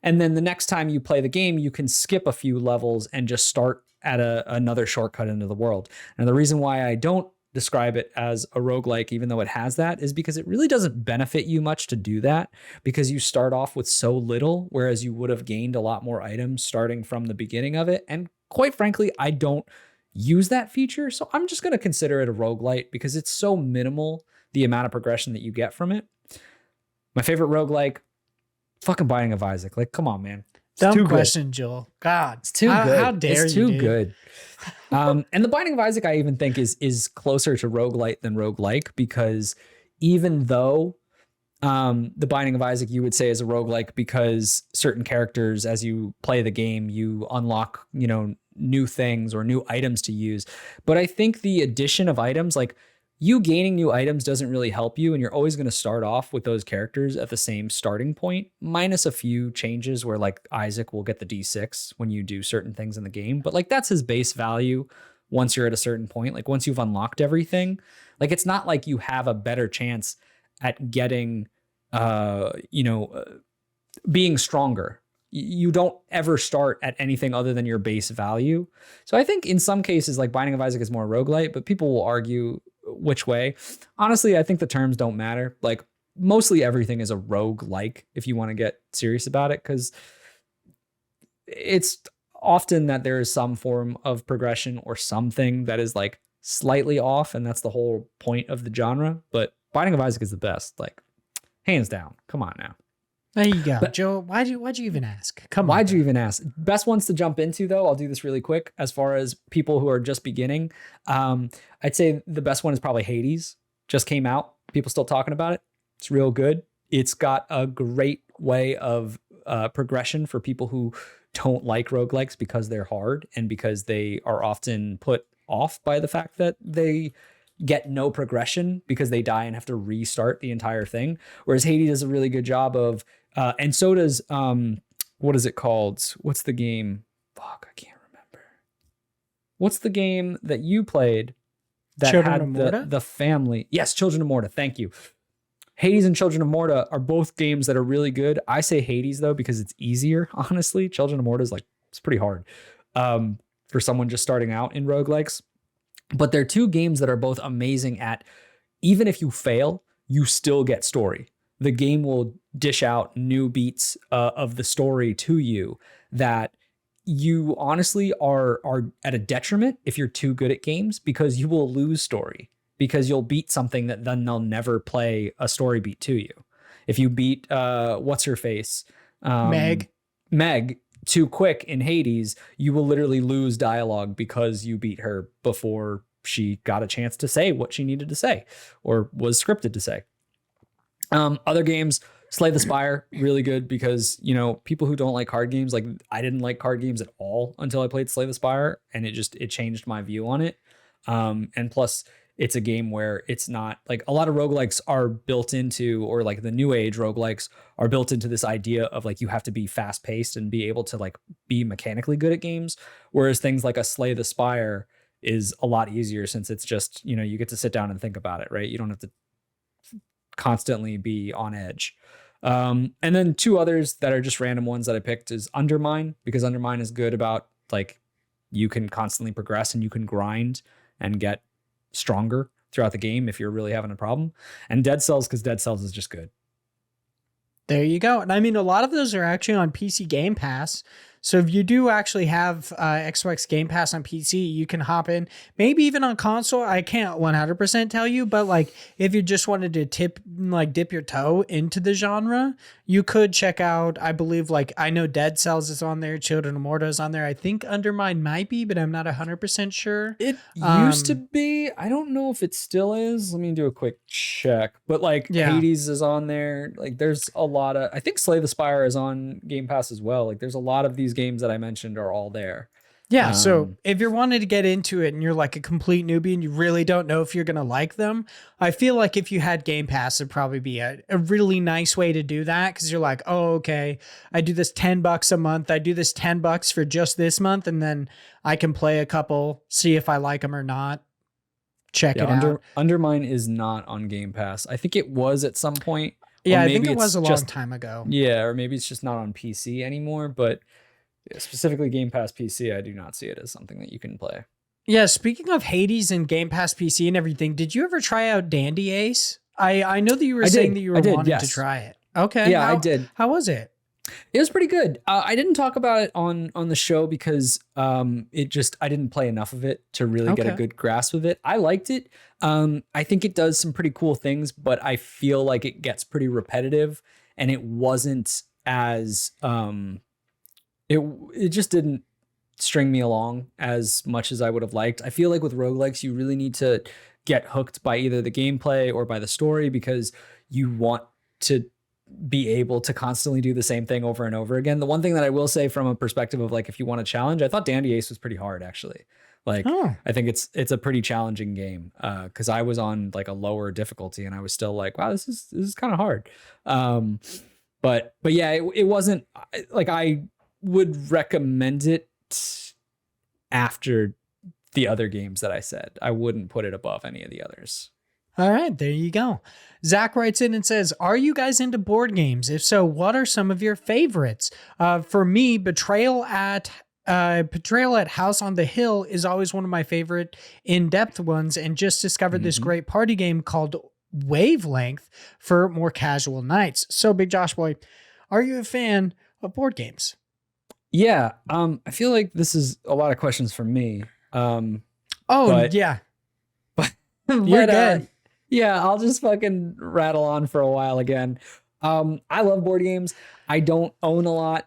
And then the next time you play the game, you can skip a few levels and just start at another shortcut into the world. And the reason why I don't describe it as a roguelike, even though it has that, is because it really doesn't benefit you much to do that, because you start off with so little, whereas you would have gained a lot more items starting from the beginning of it. And quite frankly, I don't use that feature. So I'm just going to consider it a roguelite because it's so minimal, the amount of progression that you get from it. My favorite roguelike, fucking Binding of Isaac. Like, come on, man. It's Dumb too question, good. Joel. God. It's too good. How dare it's you, too dude. good. And the Binding of Isaac, I even think is closer to roguelite than roguelike, because even though the Binding of Isaac you would say is a roguelike because certain characters, as you play the game, you unlock, new things or new items to use. But I think the addition of items, like you gaining new items, doesn't really help you. And you're always going to start off with those characters at the same starting point, minus a few changes where like Isaac will get the D6 when you do certain things in the game. But like that's his base value once you're at a certain point. Like once you've unlocked everything, like it's not like you have a better chance at getting, being stronger. You don't ever start at anything other than your base value. So I think in some cases, like Binding of Isaac is more roguelite, but people will argue which way. Honestly, I think the terms don't matter. Like mostly everything is a roguelike if you want to get serious about it, because it's often that there is some form of progression or something that is like slightly off, and that's the whole point of the genre. But Binding of Isaac is the best, like hands down. Come on now. There you go. But, Joe, why'd you even ask? Come on. Why'd you even ask? Best ones to jump into, though, I'll do this really quick. As far as people who are just beginning, I'd say the best one is probably Hades. Just came out. People still talking about it. It's real good. It's got a great way of progression for people who don't like roguelikes because they're hard and because they are often put off by the fact that they get no progression because they die and have to restart the entire thing. Whereas Hades does a really good job of, and so does, what is it called? What's the game? Fuck, I can't remember. What's the game that you played that Children had of Morta? the family? Yes, Children of Morta. Thank you. Hades and Children of Morta are both games that are really good. I say Hades though, because it's easier, honestly. Children of Morta is like, it's pretty hard for someone just starting out in roguelikes. But they're two games that are both amazing at, even if you fail, you still get story. The game will dish out new beats of the story to you that you honestly are at a detriment if you're too good at games, because you will lose story, because you'll beat something that then they'll never play a story beat to you. If you beat, what's her face? Meg too quick in Hades, you will literally lose dialogue because you beat her before she got a chance to say what she needed to say or was scripted to say. Other games, Slay the Spire, really good because, people who don't like card games, like I didn't like card games at all until I played Slay the Spire, and it changed my view on it. And plus it's a game where it's not like a lot of roguelikes are built into, or like the new age roguelikes are built into this idea of like, you have to be fast paced and be able to like be mechanically good at games. Whereas things like a Slay the Spire is a lot easier since it's just, you get to sit down and think about it, right? You don't have to constantly be on edge. And then two others that are just random ones that I picked is Undermine, because Undermine is good about like, you can constantly progress and you can grind and get stronger throughout the game if you're really having a problem. And Dead Cells, because Dead Cells is just good. There you go. And I mean, a lot of those are actually on PC Game Pass. So if you do actually have Xbox Game Pass on PC, you can hop in, maybe even on console. I can't 100% tell you, but like if you just wanted to dip your toe into the genre, you could check out, I believe, like I know Dead Cells is on there, Children of Morta is on there. I think Undermine might be, but I'm not 100% sure. It used to be. I don't know if it still is. Let me do a quick check. But like Hades is on there. Like there's a lot of, I think Slay the Spire is on Game Pass as well. Like there's a lot of these games that I mentioned are all there. Yeah, so if you're wanting to get into it and you're like a complete newbie and you really don't know if you're going to like them, I feel like if you had Game Pass, it'd probably be a really nice way to do that, because you're like, oh, okay, I do this $10 a month. I do this $10 for just this month, and then I can play a couple, see if I like them or not. Check it out. Undermine is not on Game Pass. I think it was at some point. Yeah, I think it was a long time ago. Yeah, or maybe it's just not on PC anymore, but specifically Game Pass PC, I do not see it as something that you can play. Yeah, speaking of Hades and Game Pass PC and everything, did you ever try out Dandy Ace? I know that you were saying that you were wanting to try it. Okay. Yeah, I did. How was it? It was pretty good. I didn't talk about it on the show because I didn't play enough of it to really get a good grasp of it. I liked it. I think it does some pretty cool things, but I feel like it gets pretty repetitive, and it wasn't as it just didn't string me along as much as I would have liked. I feel like with roguelikes, you really need to get hooked by either the gameplay or by the story, because you want to be able to constantly do the same thing over and over again. The one thing that I will say from a perspective of like, if you want a challenge, I thought Dandy Ace was pretty hard, actually. Like, I think it's a pretty challenging game, because I was on like a lower difficulty and I was still like, wow, this is kind of hard. But yeah, it wasn't like, I would recommend it after the other games that I said. I wouldn't put it above any of the others. All right, there you go. Zach writes in and says, are you guys into board games? If so, what are some of your favorites? For me, Betrayal at House on the Hill is always one of my favorite in-depth ones, and just discovered this great party game called Wavelength for more casual nights. So, Big Josh Boy, are you a fan of board games? Yeah, I feel like this is a lot of questions for me. Yeah. But you're good. Yeah, I'll just fucking rattle on for a while again. I love board games. I don't own a lot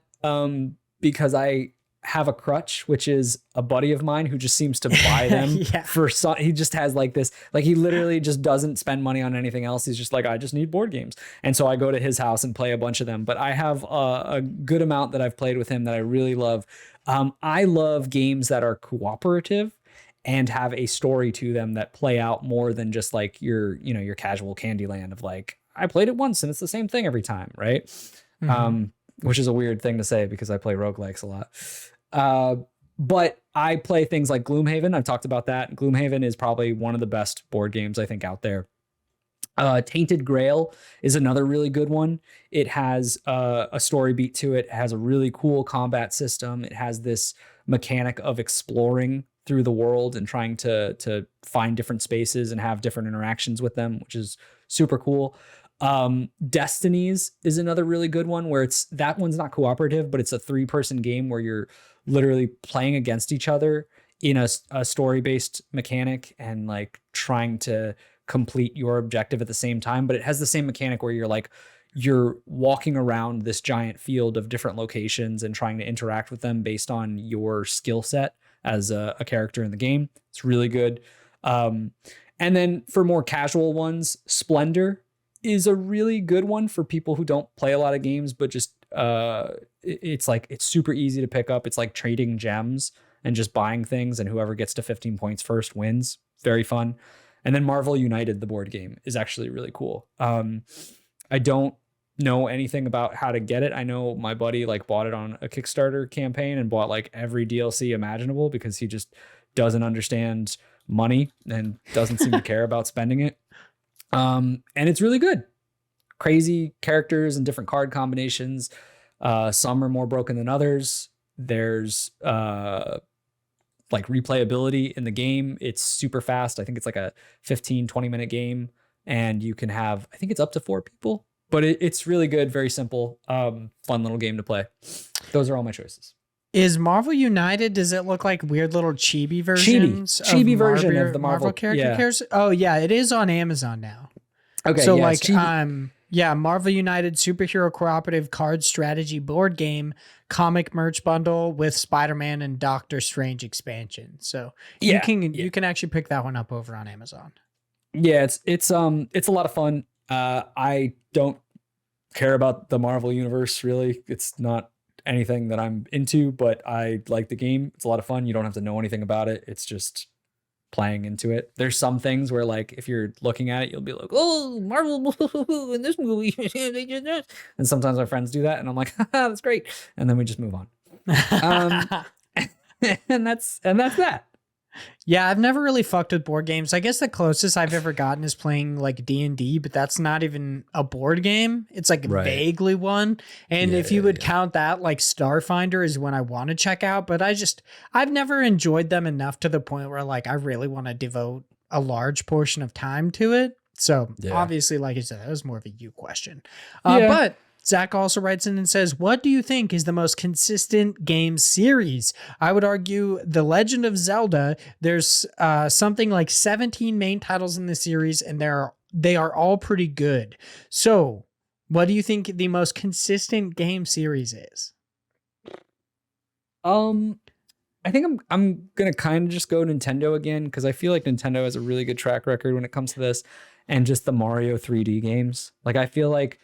because I have a crutch, which is a buddy of mine who just seems to buy them for some. He just has like this, like he literally just doesn't spend money on anything else. He's just like, I just need board games. And so I go to his house and play a bunch of them, but I have a good amount that I've played with him that I really love. I love games that are cooperative and have a story to them that play out more than just like your casual Candyland of like, I played it once and it's the same thing every time. Right. Which is a weird thing to say because I play roguelikes a lot. But I play things like Gloomhaven. I've talked about that. Gloomhaven is probably one of the best board games I think out there. Tainted Grail is another really good one. It has a story beat to it. It has a really cool combat system. It has this mechanic of exploring through the world and trying to find different spaces and have different interactions with them, which is super cool. Destinies is another really good one where that one's not cooperative, but it's a 3-person game where you're literally playing against each other in a story-based mechanic and like trying to complete your objective at the same time. But it has the same mechanic where you're walking around this giant field of different locations and trying to interact with them based on your skill set as a character in the game. It's really good. And then for more casual ones, Splendor is a really good one for people who don't play a lot of games, but just it's super easy to pick up. It's like trading gems and just buying things, and whoever gets to 15 points first wins. Very fun. And then Marvel United, the board game, is actually really cool. I don't know anything about how to get it. I know my buddy like bought it on a Kickstarter campaign and bought like every DLC imaginable because he just doesn't understand money and doesn't seem to care about spending it. And it's really good. Crazy characters and different card combinations. Some are more broken than others. There's like replayability in the game. It's super fast. I think it's like a 15-20 minute game, and you can have, I think it's up to 4 people But it's really good, very simple, fun little game to play. Those are all my choices. Is Marvel United, does it look like weird little chibi versions? Chibi version of the Marvel character characters? Oh yeah, it is on Amazon now. Okay, so yeah, like Marvel United superhero cooperative card strategy board game comic merch bundle with Spider-Man and Doctor Strange expansion. So you can actually pick that one up over on Amazon. Yeah, it's a lot of fun. I don't care about the Marvel universe really. It's not anything that I'm into, but I like the game. It's a lot of fun. You don't have to know anything about it. It's just playing into it. There's some things where like if you're looking at it, you'll be like, oh, Marvel in this movie. And sometimes our friends do that, and I'm like, haha, that's great. And then we just move on. And that's that. Yeah, I've never really fucked with board games. I guess the closest I've ever gotten is playing like D&D, but that's not even a board game. It's like vaguely one. And if you would count that, like Starfinder is one I want to check out, but I've never enjoyed them enough to the point where like I really want to devote a large portion of time to it. So obviously, like I said, that was more of a you question. But Zach also writes in and says, what do you think is the most consistent game series? I would argue The Legend of Zelda. There's something like 17 main titles in the series, and they are all pretty good. So what do you think the most consistent game series is? I think I'm going to kind of just go Nintendo again, because I feel like Nintendo has a really good track record when it comes to this, and just the Mario 3D games. Like, I feel like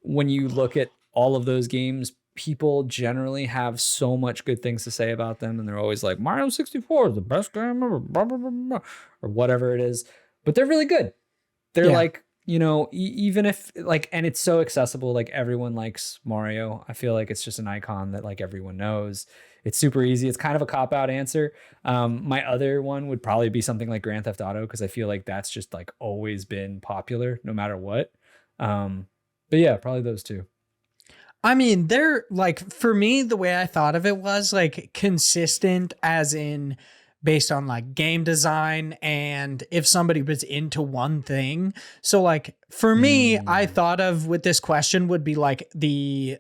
when you look at all of those games, people generally have so much good things to say about them. And they're always like, Mario 64 is the best game ever, blah, blah, blah, blah, or whatever it is. But they're really good. They're like, you know, even if like, and it's so accessible, like everyone likes Mario. I feel like it's just an icon that like everyone knows. It's super easy. It's kind of a cop-out answer. My other one would probably be something like Grand Theft Auto, because I feel like that's just like always been popular no matter what. But yeah, probably those two. I mean, they're like, for me, the way I thought of it was like consistent as in based on like game design and if somebody was into one thing. So like for me, I thought of with this question would be like the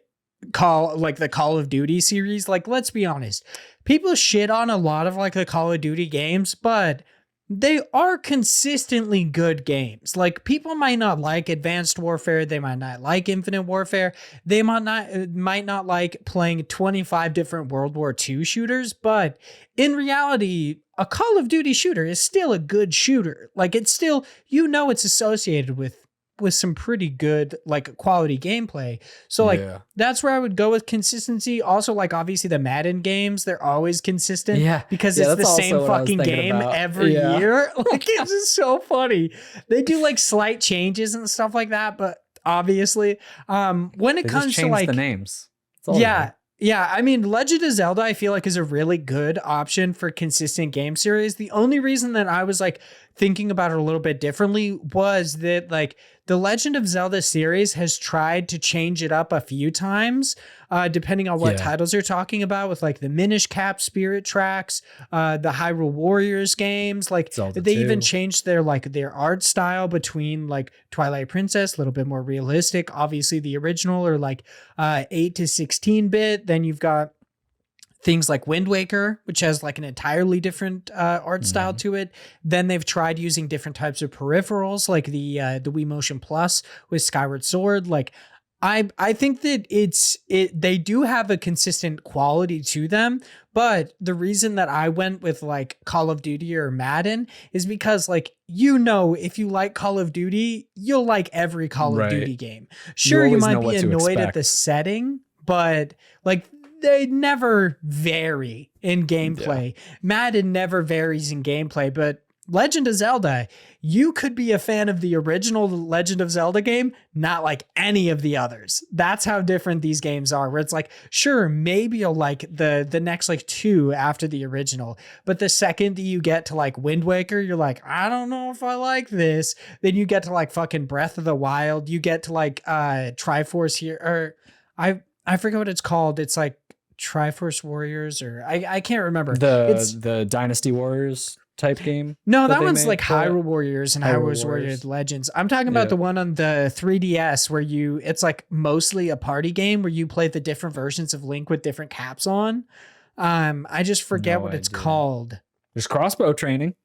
Call of Duty series. Like, let's be honest, people shit on a lot of like the Call of Duty games, but they are consistently good games. Like, people might not like Advanced Warfare, they might not like Infinite Warfare, they might not like playing 25 different World War II shooters, but in reality, a Call of Duty shooter is still a good shooter. Like, it's still, you know, it's associated with some pretty good like quality gameplay. So like that's where I would go with consistency. Also, like obviously the Madden games, they're always consistent because it's the same fucking game every year. Like, it's just so funny. They do like slight changes and stuff like that, but obviously when it comes to like the names. Yeah, I mean, Legend of Zelda, I feel like is a really good option for consistent game series. The only reason that I was like thinking about it a little bit differently was that like the Legend of Zelda series has tried to change it up a few times, depending on what titles you're talking about, with like the Minish Cap Spirit tracks, the Hyrule Warriors games. Like Zelda they 2. even changed their art style between like Twilight Princess, a little bit more realistic. Obviously the original or like 8 to 16-bit. Then you've got things like Wind Waker, which has like an entirely different art style to it. Then they've tried using different types of peripherals, like the Wii Motion Plus with Skyward Sword. Like I think that they do have a consistent quality to them, but the reason that I went with like Call of Duty or Madden is because like, you know, if you like Call of Duty, you'll like every Call of Duty game. Sure, you might be annoyed at the setting, but like they never vary in gameplay. Madden never varies in gameplay, but Legend of Zelda, you could be a fan of the original Legend of Zelda game, not like any of the others. That's how different these games are, where it's like, sure, maybe you'll like the next like two after the original, but the second that you get to like Wind Waker, you're like, I don't know if I like this. Then you get to like fucking Breath of the Wild, you get to like Triforce here, or I forget what it's called. It's like Triforce Warriors, or I can't remember. The Dynasty Warriors. type game? No, that they one's made like for Hyrule Warriors and Hyrule Hyrule Warriors? Warriors Legends. I'm talking about Yeah. the one on the 3DS where it's like mostly a party game where you play the different versions of Link with different caps on. I just forget No what it's idea. called. There's crossbow training.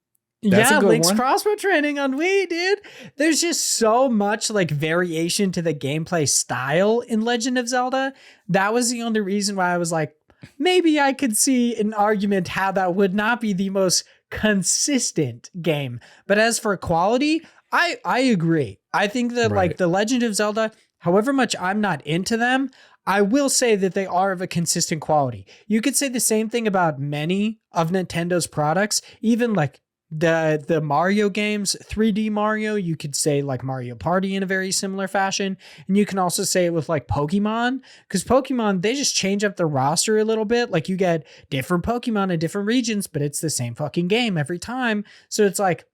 That's a good Link's one. crossbow training on Wii, dude. There's just so much like variation to the gameplay style in Legend of Zelda. That was the only reason why I was like, maybe I could see an argument how that would not be the most consistent game. But as for quality, I agree. I think that like the Legend of Zelda, however much I'm not into them, I will say that they are of a consistent quality. You could say the same thing about many of Nintendo's products, even like the Mario games, 3D Mario, you could say like Mario Party in a very similar fashion. And you can also say it with like Pokemon, because Pokemon, they just change up the roster a little bit. Like you get different Pokemon in different regions, but it's the same fucking game every time. So it's like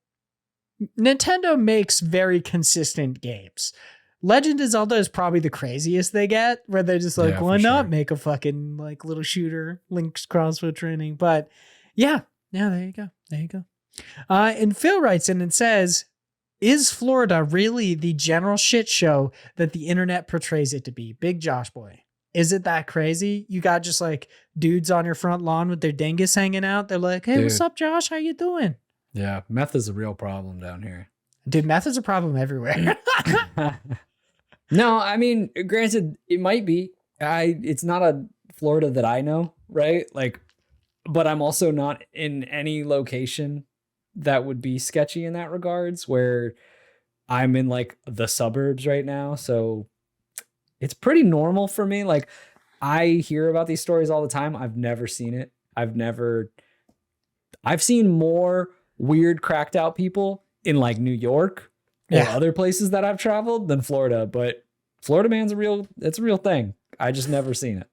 Nintendo makes very consistent games. Legend of Zelda is probably the craziest they get, where they're just like, why not make a fucking like little shooter, Link's crossbow training? But yeah, there you go. And Phil writes in and says, is Florida really the general shit show that the internet portrays it to be? Big Josh boy. Is it that crazy? You got just like dudes on your front lawn with their dingus hanging out. They're like, hey, what's up, Josh? How you doing? Yeah, meth is a real problem down here. Dude, meth is a problem everywhere. No, I mean, granted, it might be. It's not a Florida that I know, right? Like, but I'm also not in any location that would be sketchy in that regards, where I'm in like the suburbs right now. So it's pretty normal for me. Like I hear about these stories all the time. I've never seen it. I've seen more weird cracked out people in like New York or other places that I've traveled than Florida, but Florida man's it's a real thing. I just never seen it.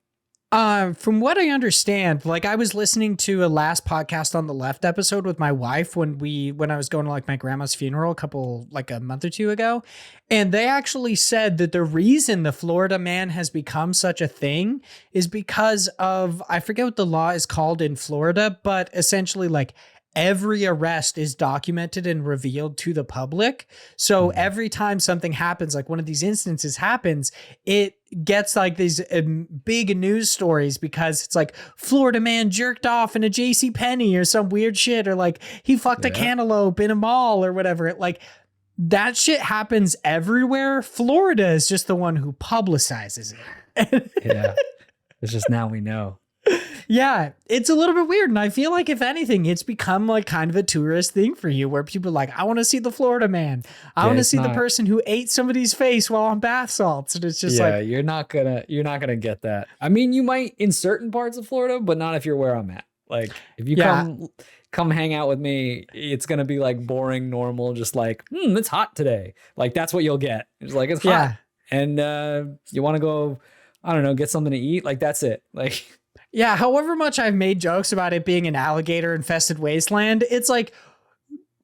From what I understand, like I was listening to a last podcast on the left episode with my wife when I was going to like my grandma's funeral a month or two ago. And they actually said that the reason the Florida man has become such a thing is because of, I forget what the law is called in Florida, but essentially like every arrest is documented and revealed to the public. So every time something happens, like one of these instances happens, it gets like these big news stories because it's like Florida man jerked off in a JCPenney or some weird shit, or like he fucked a cantaloupe in a mall or whatever. Like that shit happens everywhere. Florida is just the one who publicizes it. Yeah. It's just now we know. Yeah, it's a little bit weird. And I feel like if anything, it's become like kind of a tourist thing for you where people are like, I want to see the Florida man. I want to see the person who ate somebody's face while on bath salts. And it's just like, you're not gonna get that. I mean, you might in certain parts of Florida, but not if you're where I'm at. Like if you come hang out with me, it's gonna be like boring, normal, just like, it's hot today. Like that's what you'll get. It's like, it's hot. And you want to go, I don't know, get something to eat. Like that's it. Like, yeah, however much I've made jokes about it being an alligator infested wasteland, it's like,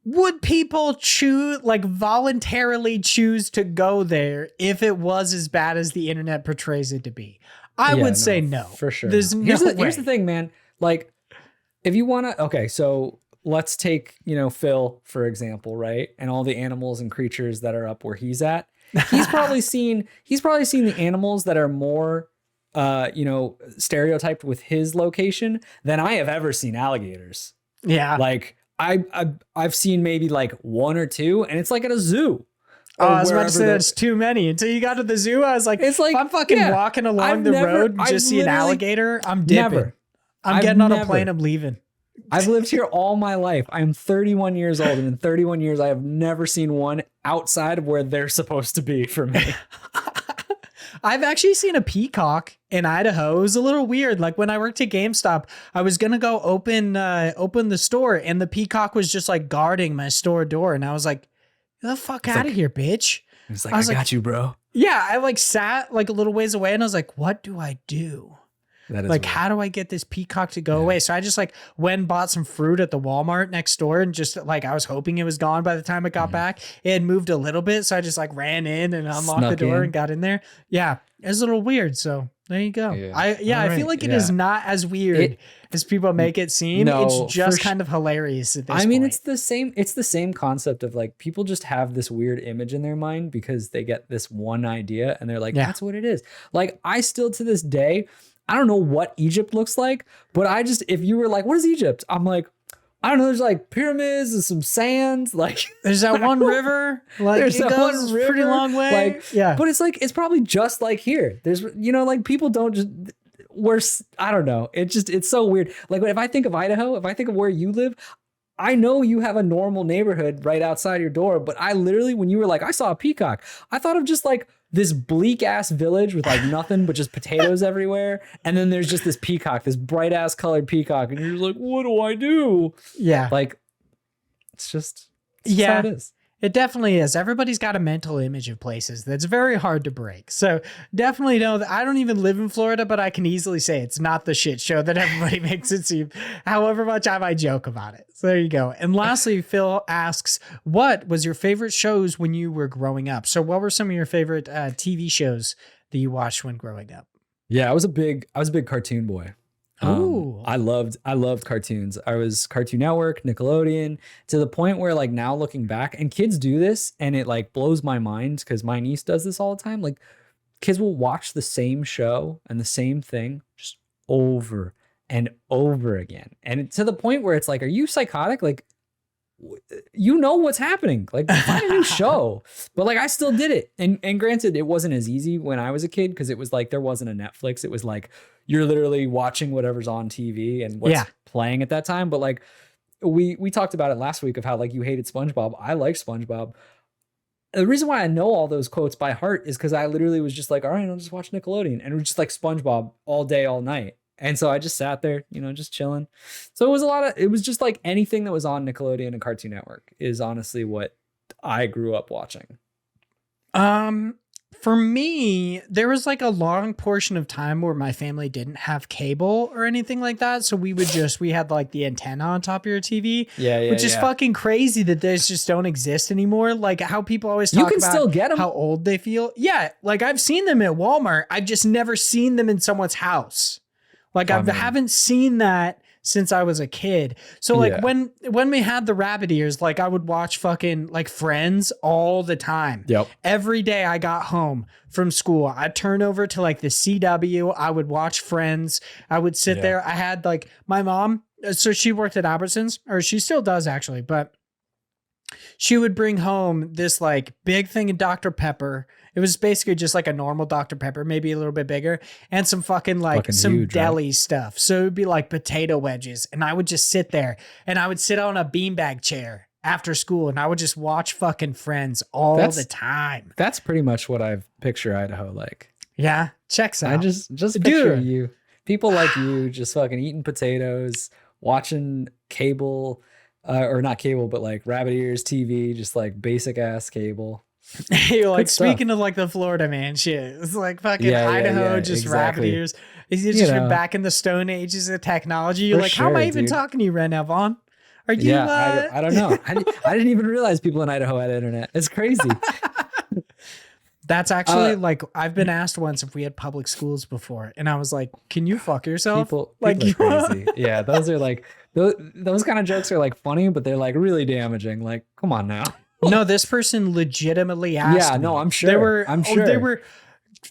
would people voluntarily choose to go there if it was as bad as the internet portrays it to be? I would say no. For sure. There's here's the thing, man. Like, if you want to, okay, so let's take, Phil, for example, right? And all the animals and creatures that are up where he's at. He's probably seen the animals that are more stereotyped with his location than I have ever seen alligators. Yeah. Like I've seen maybe like one or two, and it's like at a zoo. Oh, I was about to say that's too many. Until you got to the zoo, I was like, if I'm fucking walking along the road and just see an alligator, I'm dipping. I'm getting on a plane, I'm leaving. I've lived here all my life. I'm 31 years old, and in 31 years, I have never seen one outside of where they're supposed to be for me. I've actually seen a peacock in Idaho. It was a little weird. Like when I worked at GameStop, I was going to go open the store, and the peacock was just like guarding my store door. And I was like, get the fuck out of here, bitch. It's like, I got you, bro. Yeah. I like sat like a little ways away, and I was like, what do I do? That is like, weird. How do I get this peacock to go away? So I just like went and bought some fruit at the Walmart next door, and just like, I was hoping it was gone by the time it got back. It had moved a little bit. So I just like ran in and unlocked the door and got in there. Yeah. It was a little weird. So There you go. Yeah. I All feel right. like it is not as weird as people make it seem. No, it's just kind of hilarious at this point. I mean, it's the same concept of like people just have this weird image in their mind because they get this one idea and they're like, that's what it is. Like I still to this day, I don't know what Egypt looks like, but if you were like, what is Egypt? I'm like, I don't know. There's like pyramids and some sand. Like there's that one river. Like there's it that goes one river, pretty long way. Like, yeah. But it's like, it's probably just like here. There's, like people don't just, I don't know. It's so weird. Like if I think of Idaho, if I think of where you live, I know you have a normal neighborhood right outside your door, but I literally, when you were like, I saw a peacock, I thought of just like this bleak ass village with like nothing but just potatoes everywhere. And then there's just this peacock, this bright ass colored peacock. And you're just like, what do I do? Yeah. Like, it's just how it is. It definitely is. Everybody's got a mental image of places that's very hard to break. So definitely know that I don't even live in Florida, but I can easily say it's not the shit show that everybody makes it seem, however much I might joke about it. So there you go. And lastly, Phil asks, what was your favorite shows when you were growing up? So what were some of your favorite TV shows that you watched when growing up? Yeah, I was a big cartoon boy. Ooh. I loved cartoons. I was Cartoon Network, Nickelodeon, to the point where like now looking back, and kids do this and it like blows my mind because my niece does this all the time. Like kids will watch the same show and the same thing just over and over again. And to the point where it's like, are you psychotic? Like, you know what's happening. Like find a new show. But like I still did it. And granted, it wasn't as easy when I was a kid because it was like there wasn't a Netflix. It was like you're literally watching whatever's on TV and what's playing at that time. But like we talked about it last week of how like you hated SpongeBob. I like SpongeBob. The reason why I know all those quotes by heart is because I literally was just like, all right, I'll just watch Nickelodeon. And it was just like SpongeBob all day, all night. And so I just sat there, just chilling. So it was just like anything that was on Nickelodeon and Cartoon Network is honestly what I grew up watching. For me, there was like a long portion of time where my family didn't have cable or anything like that. So we had like the antenna on top of your TV, which is fucking crazy that those just don't exist anymore. Like how people always talk about still get them. How old they feel. Yeah. Like I've seen them at Walmart. I've just never seen them in someone's house. Like I haven't seen that since I was a kid. So like when we had the rabbit ears, like I would watch fucking like Friends all the time. Yep. Every day I got home from school, I'd turn over to like the CW. I would watch Friends. I would sit there. I had like my mom. So she worked at Albertsons, or she still does actually, but she would bring home this like big thing of Dr. Pepper. It was basically just like a normal Dr. Pepper, maybe a little bit bigger, and some fucking some huge, deli stuff. So it would be like potato wedges. And I would just sit there and I would sit on a beanbag chair after school and I would just watch fucking Friends all the time. That's pretty much what I picture Idaho like. Yeah, checks out. I just picture you. People like you just fucking eating potatoes, watching cable, or not cable, but like rabbit ears TV, just like basic ass cable. You're like, speaking of like the Florida man shit, it's like fucking Idaho, just rabbit ears. It's just you're back in the stone ages of technology. You're like, how am I even talking to you right now, Vaughn? Are you? I don't know. I didn't even realize people in Idaho had internet. It's crazy. That's actually like, I've been asked once if we had public schools before, and I was like, can you fuck yourself? People are crazy. Yeah, those are like those kind of jokes are like funny, but they're like really damaging. Like, come on now. No, this person legitimately asked. Yeah, no, I'm sure. They were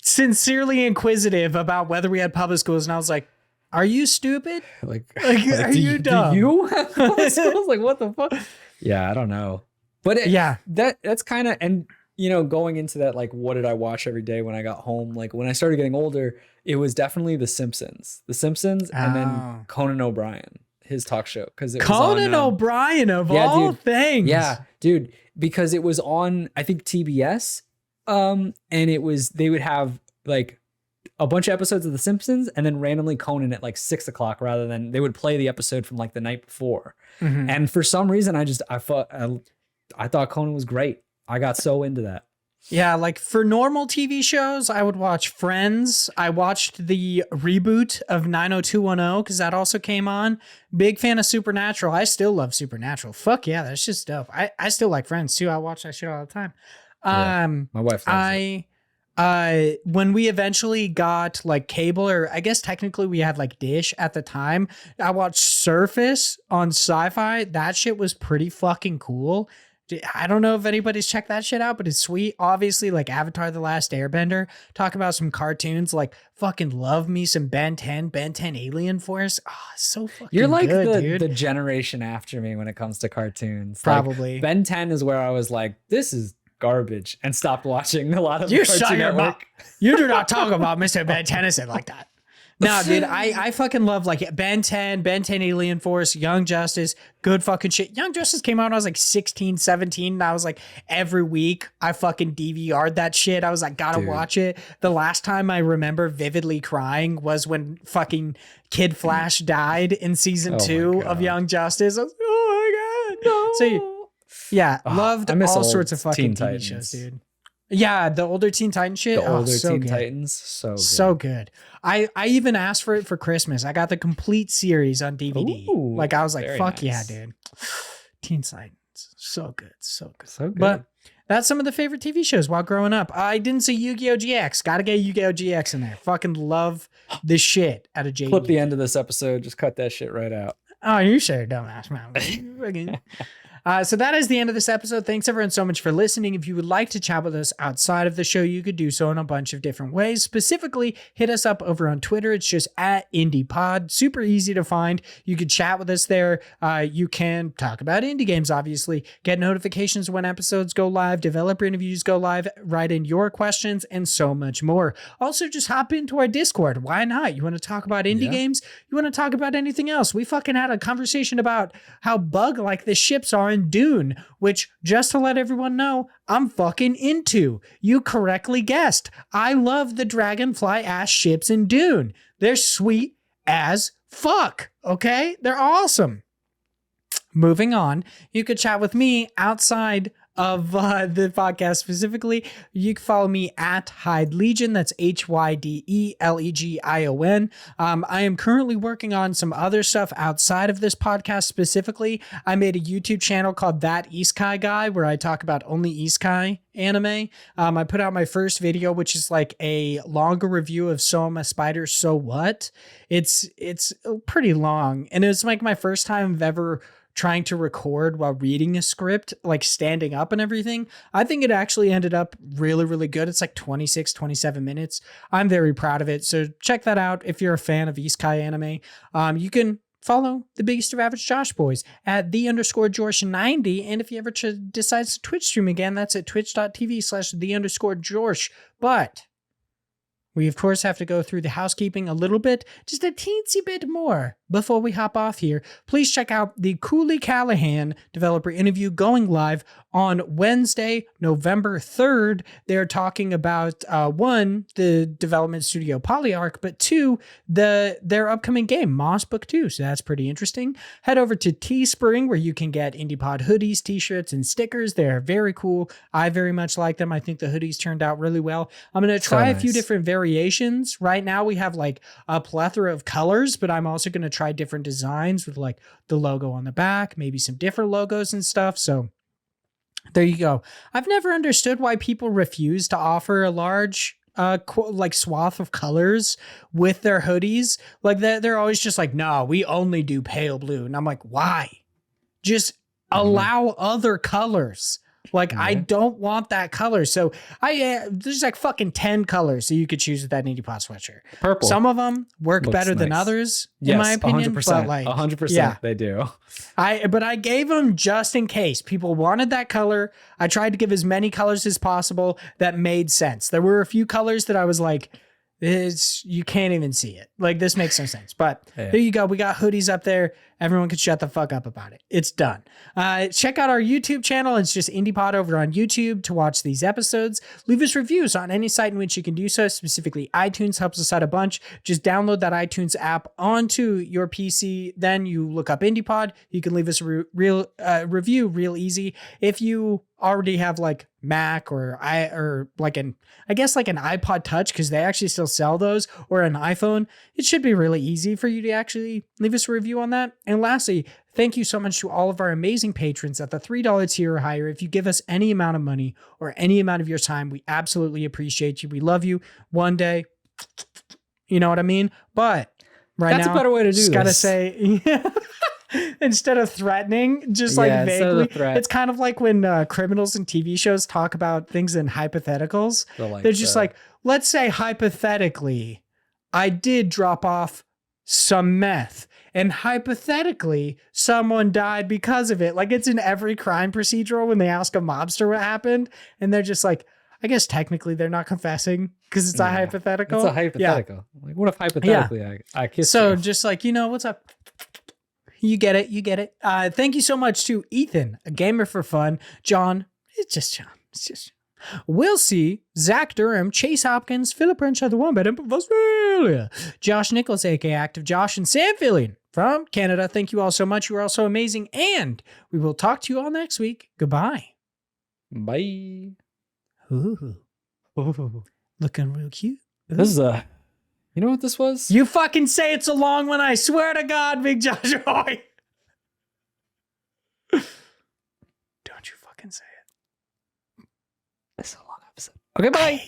sincerely inquisitive about whether we had public schools, and I was like, "Are you stupid? Like are you dumb? Do you have public schools? Like, what the fuck?" Yeah, I don't know, but that's kind of going into that, like, what did I watch every day when I got home? Like when I started getting older, it was definitely The Simpsons, and then Conan O'Brien, his talk show, because Conan O'Brien of all things. Yeah, dude. Because it was on, I think, TBS, and they would have like a bunch of episodes of The Simpsons and then randomly Conan at like 6 o'clock rather than they would play the episode from like the night before. Mm-hmm. And for some reason, I thought Conan was great. I got so into that. Yeah, like for normal TV shows, I would watch Friends. I watched the reboot of 90210 because that also came on. Big fan of Supernatural. I still love Supernatural. Fuck yeah, that's just dope. I still like Friends too. I watch that shit all the time. My wife loves it. when we eventually got like cable, or I guess technically we had like Dish at the time, I watched Surface on Sci-Fi. That shit was pretty fucking cool. I don't know if anybody's checked that shit out, but it's sweet. Obviously, like Avatar: The Last Airbender, talk about some cartoons, like fucking love me some Ben 10 Alien Force. Oh, so fucking You're like good, the generation after me when it comes to cartoons. Probably. Like, Ben 10 is where I was like, this is garbage, and stopped watching a lot of You Cartoon shut your mouth. Network. You do not talk about Mr. Ben Tennyson like that. No, dude, I fucking love like Ben 10 Alien Force, Young Justice, good fucking shit. Young Justice came out when I was like 16, 17, and I was like, every week I fucking DVR'd that shit. I was like, gotta watch it. The last time I remember vividly crying was when fucking Kid Flash died in season 2 of Young Justice. I was like, oh my God. No. So, yeah, loved all sorts of fucking TV shows, dude. Yeah, the older Teen Titans shit. The older so Teen good. Titans, so good. So good. I even asked for it for Christmas. I got the complete series on DVD. Ooh, like I was like, fuck nice. yeah, dude. Teen Titans. So good. So good. So good. But that's some of the favorite TV shows while growing up. I didn't see Yu-Gi-Oh! GX. Gotta get Yu-Gi-Oh! GX in there. Fucking love the shit out of JD. Clip the end of this episode. Just cut that shit right out. Oh, you sure, dumbass man. So that is the end of this episode. Thanks everyone so much for listening. If you would like to chat with us outside of the show, you could do so in a bunch of different ways. Specifically, hit us up over on Twitter. It's just @IndiePod. Super easy to find. You could chat with us there. You can talk about indie games, obviously. Get notifications when episodes go live, developer interviews go live, write in your questions, and so much more. Also, just hop into our Discord. Why not? You want to talk about indie games? You want to talk about anything else? We fucking had a conversation about how bug-like the ships are in Dune, which, just to let everyone know, I'm fucking into. You correctly guessed. I love the dragonfly ass ships in Dune. They're sweet as fuck. Okay? They're awesome. Moving on, you could chat with me outside of the podcast specifically. You can follow me at Hyde Legion. That's HYDELEGION. I am currently working on some other stuff outside of this podcast specifically. I made a YouTube channel called That Isekai Guy where I talk about only isekai anime. I put out my first video, which is like a longer review of Soma Spider So What. It's pretty long, and it was like my first time I've ever trying to record while reading a script, like standing up and everything. I think it actually ended up really, really good. It's like 26, 27 minutes. I'm very proud of it. So check that out if you're a fan of isekai anime. You can follow the biggest of average Josh boys at @the_Jorsh90. And if you ever decides to Twitch stream again, that's at twitch.tv/the_Jorsh. But we, of course, have to go through the housekeeping a little bit, just a teensy bit more before we hop off here. Please check out the Cooley Callahan developer interview going live on Wednesday, November 3rd. They're talking about, one, the development studio Polyarch, but two, their upcoming game, Moss Book 2. So that's pretty interesting. Head over to Teespring, where you can get IndiePod hoodies, t-shirts, and stickers. They're very cool. I very much like them. I think the hoodies turned out really well. I'm going to try a few different variations. Right now we have like a plethora of colors, but I'm also going to try different designs with like the logo on the back, maybe some different logos and stuff. So there you go. I've never understood why people refuse to offer a large like swath of colors with their hoodies. Like they're always just like, no, we only do pale blue. And I'm like, why? Just allow other colors. Like, I don't want that color. So there's like fucking 10 colors so you could choose with that IndiePod sweatshirt. Purple. Some of them work better than others, in my opinion. 100%. But like, 100% they do. But I gave them just in case people wanted that color. I tried to give as many colors as possible that made sense. There were a few colors that I was like, you can't even see it. Like, this makes no sense. But there you go. We got hoodies up there. Everyone can shut the fuck up about it. It's done. Check out our YouTube channel. It's just IndiePod over on YouTube to watch these episodes. Leave us reviews on any site in which you can do so. Specifically, iTunes helps us out a bunch. Just download that iTunes app onto your PC. Then you look up IndiePod. You can leave us a review real easy. If you already have like Mac or like an iPod Touch, because they actually still sell those, or an iPhone, it should be really easy for you to actually leave us a review on that. And lastly, thank you so much to all of our amazing patrons at the $3 tier or higher. If you give us any amount of money or any amount of your time, we absolutely appreciate you. We love you. One day, you know what I mean? But right That's now, a better way to do just this. gotta say, instead of threatening, just like vaguely, it's kind of like when criminals in TV shows talk about things in hypotheticals. They're just like, let's say hypothetically, I did drop off some meth, and hypothetically, someone died because of it. Like, it's in every crime procedural when they ask a mobster what happened, and they're just like, I guess technically they're not confessing because it's a hypothetical. It's a hypothetical. Yeah. Like, what if hypothetically I kissed you? So just like, what's up? You get it. You get it. Thank you so much to Ethan, a gamer for fun. John, it's just John. It's just John. We'll see. Zach Durham, Chase Hopkins, Philip Wrench of the Wombat of Australia, Josh Nichols, aka Active Josh, and Sam Fillion from Canada. Thank you all so much. You are all so amazing. And we will talk to you all next week. Goodbye. Bye. Ooh. Looking real cute. Ooh. This is you know what this was? You fucking say it's a long one, I swear to God, Big Josh Hoy. Don't you fucking say it. It's a long episode. Okay, bye.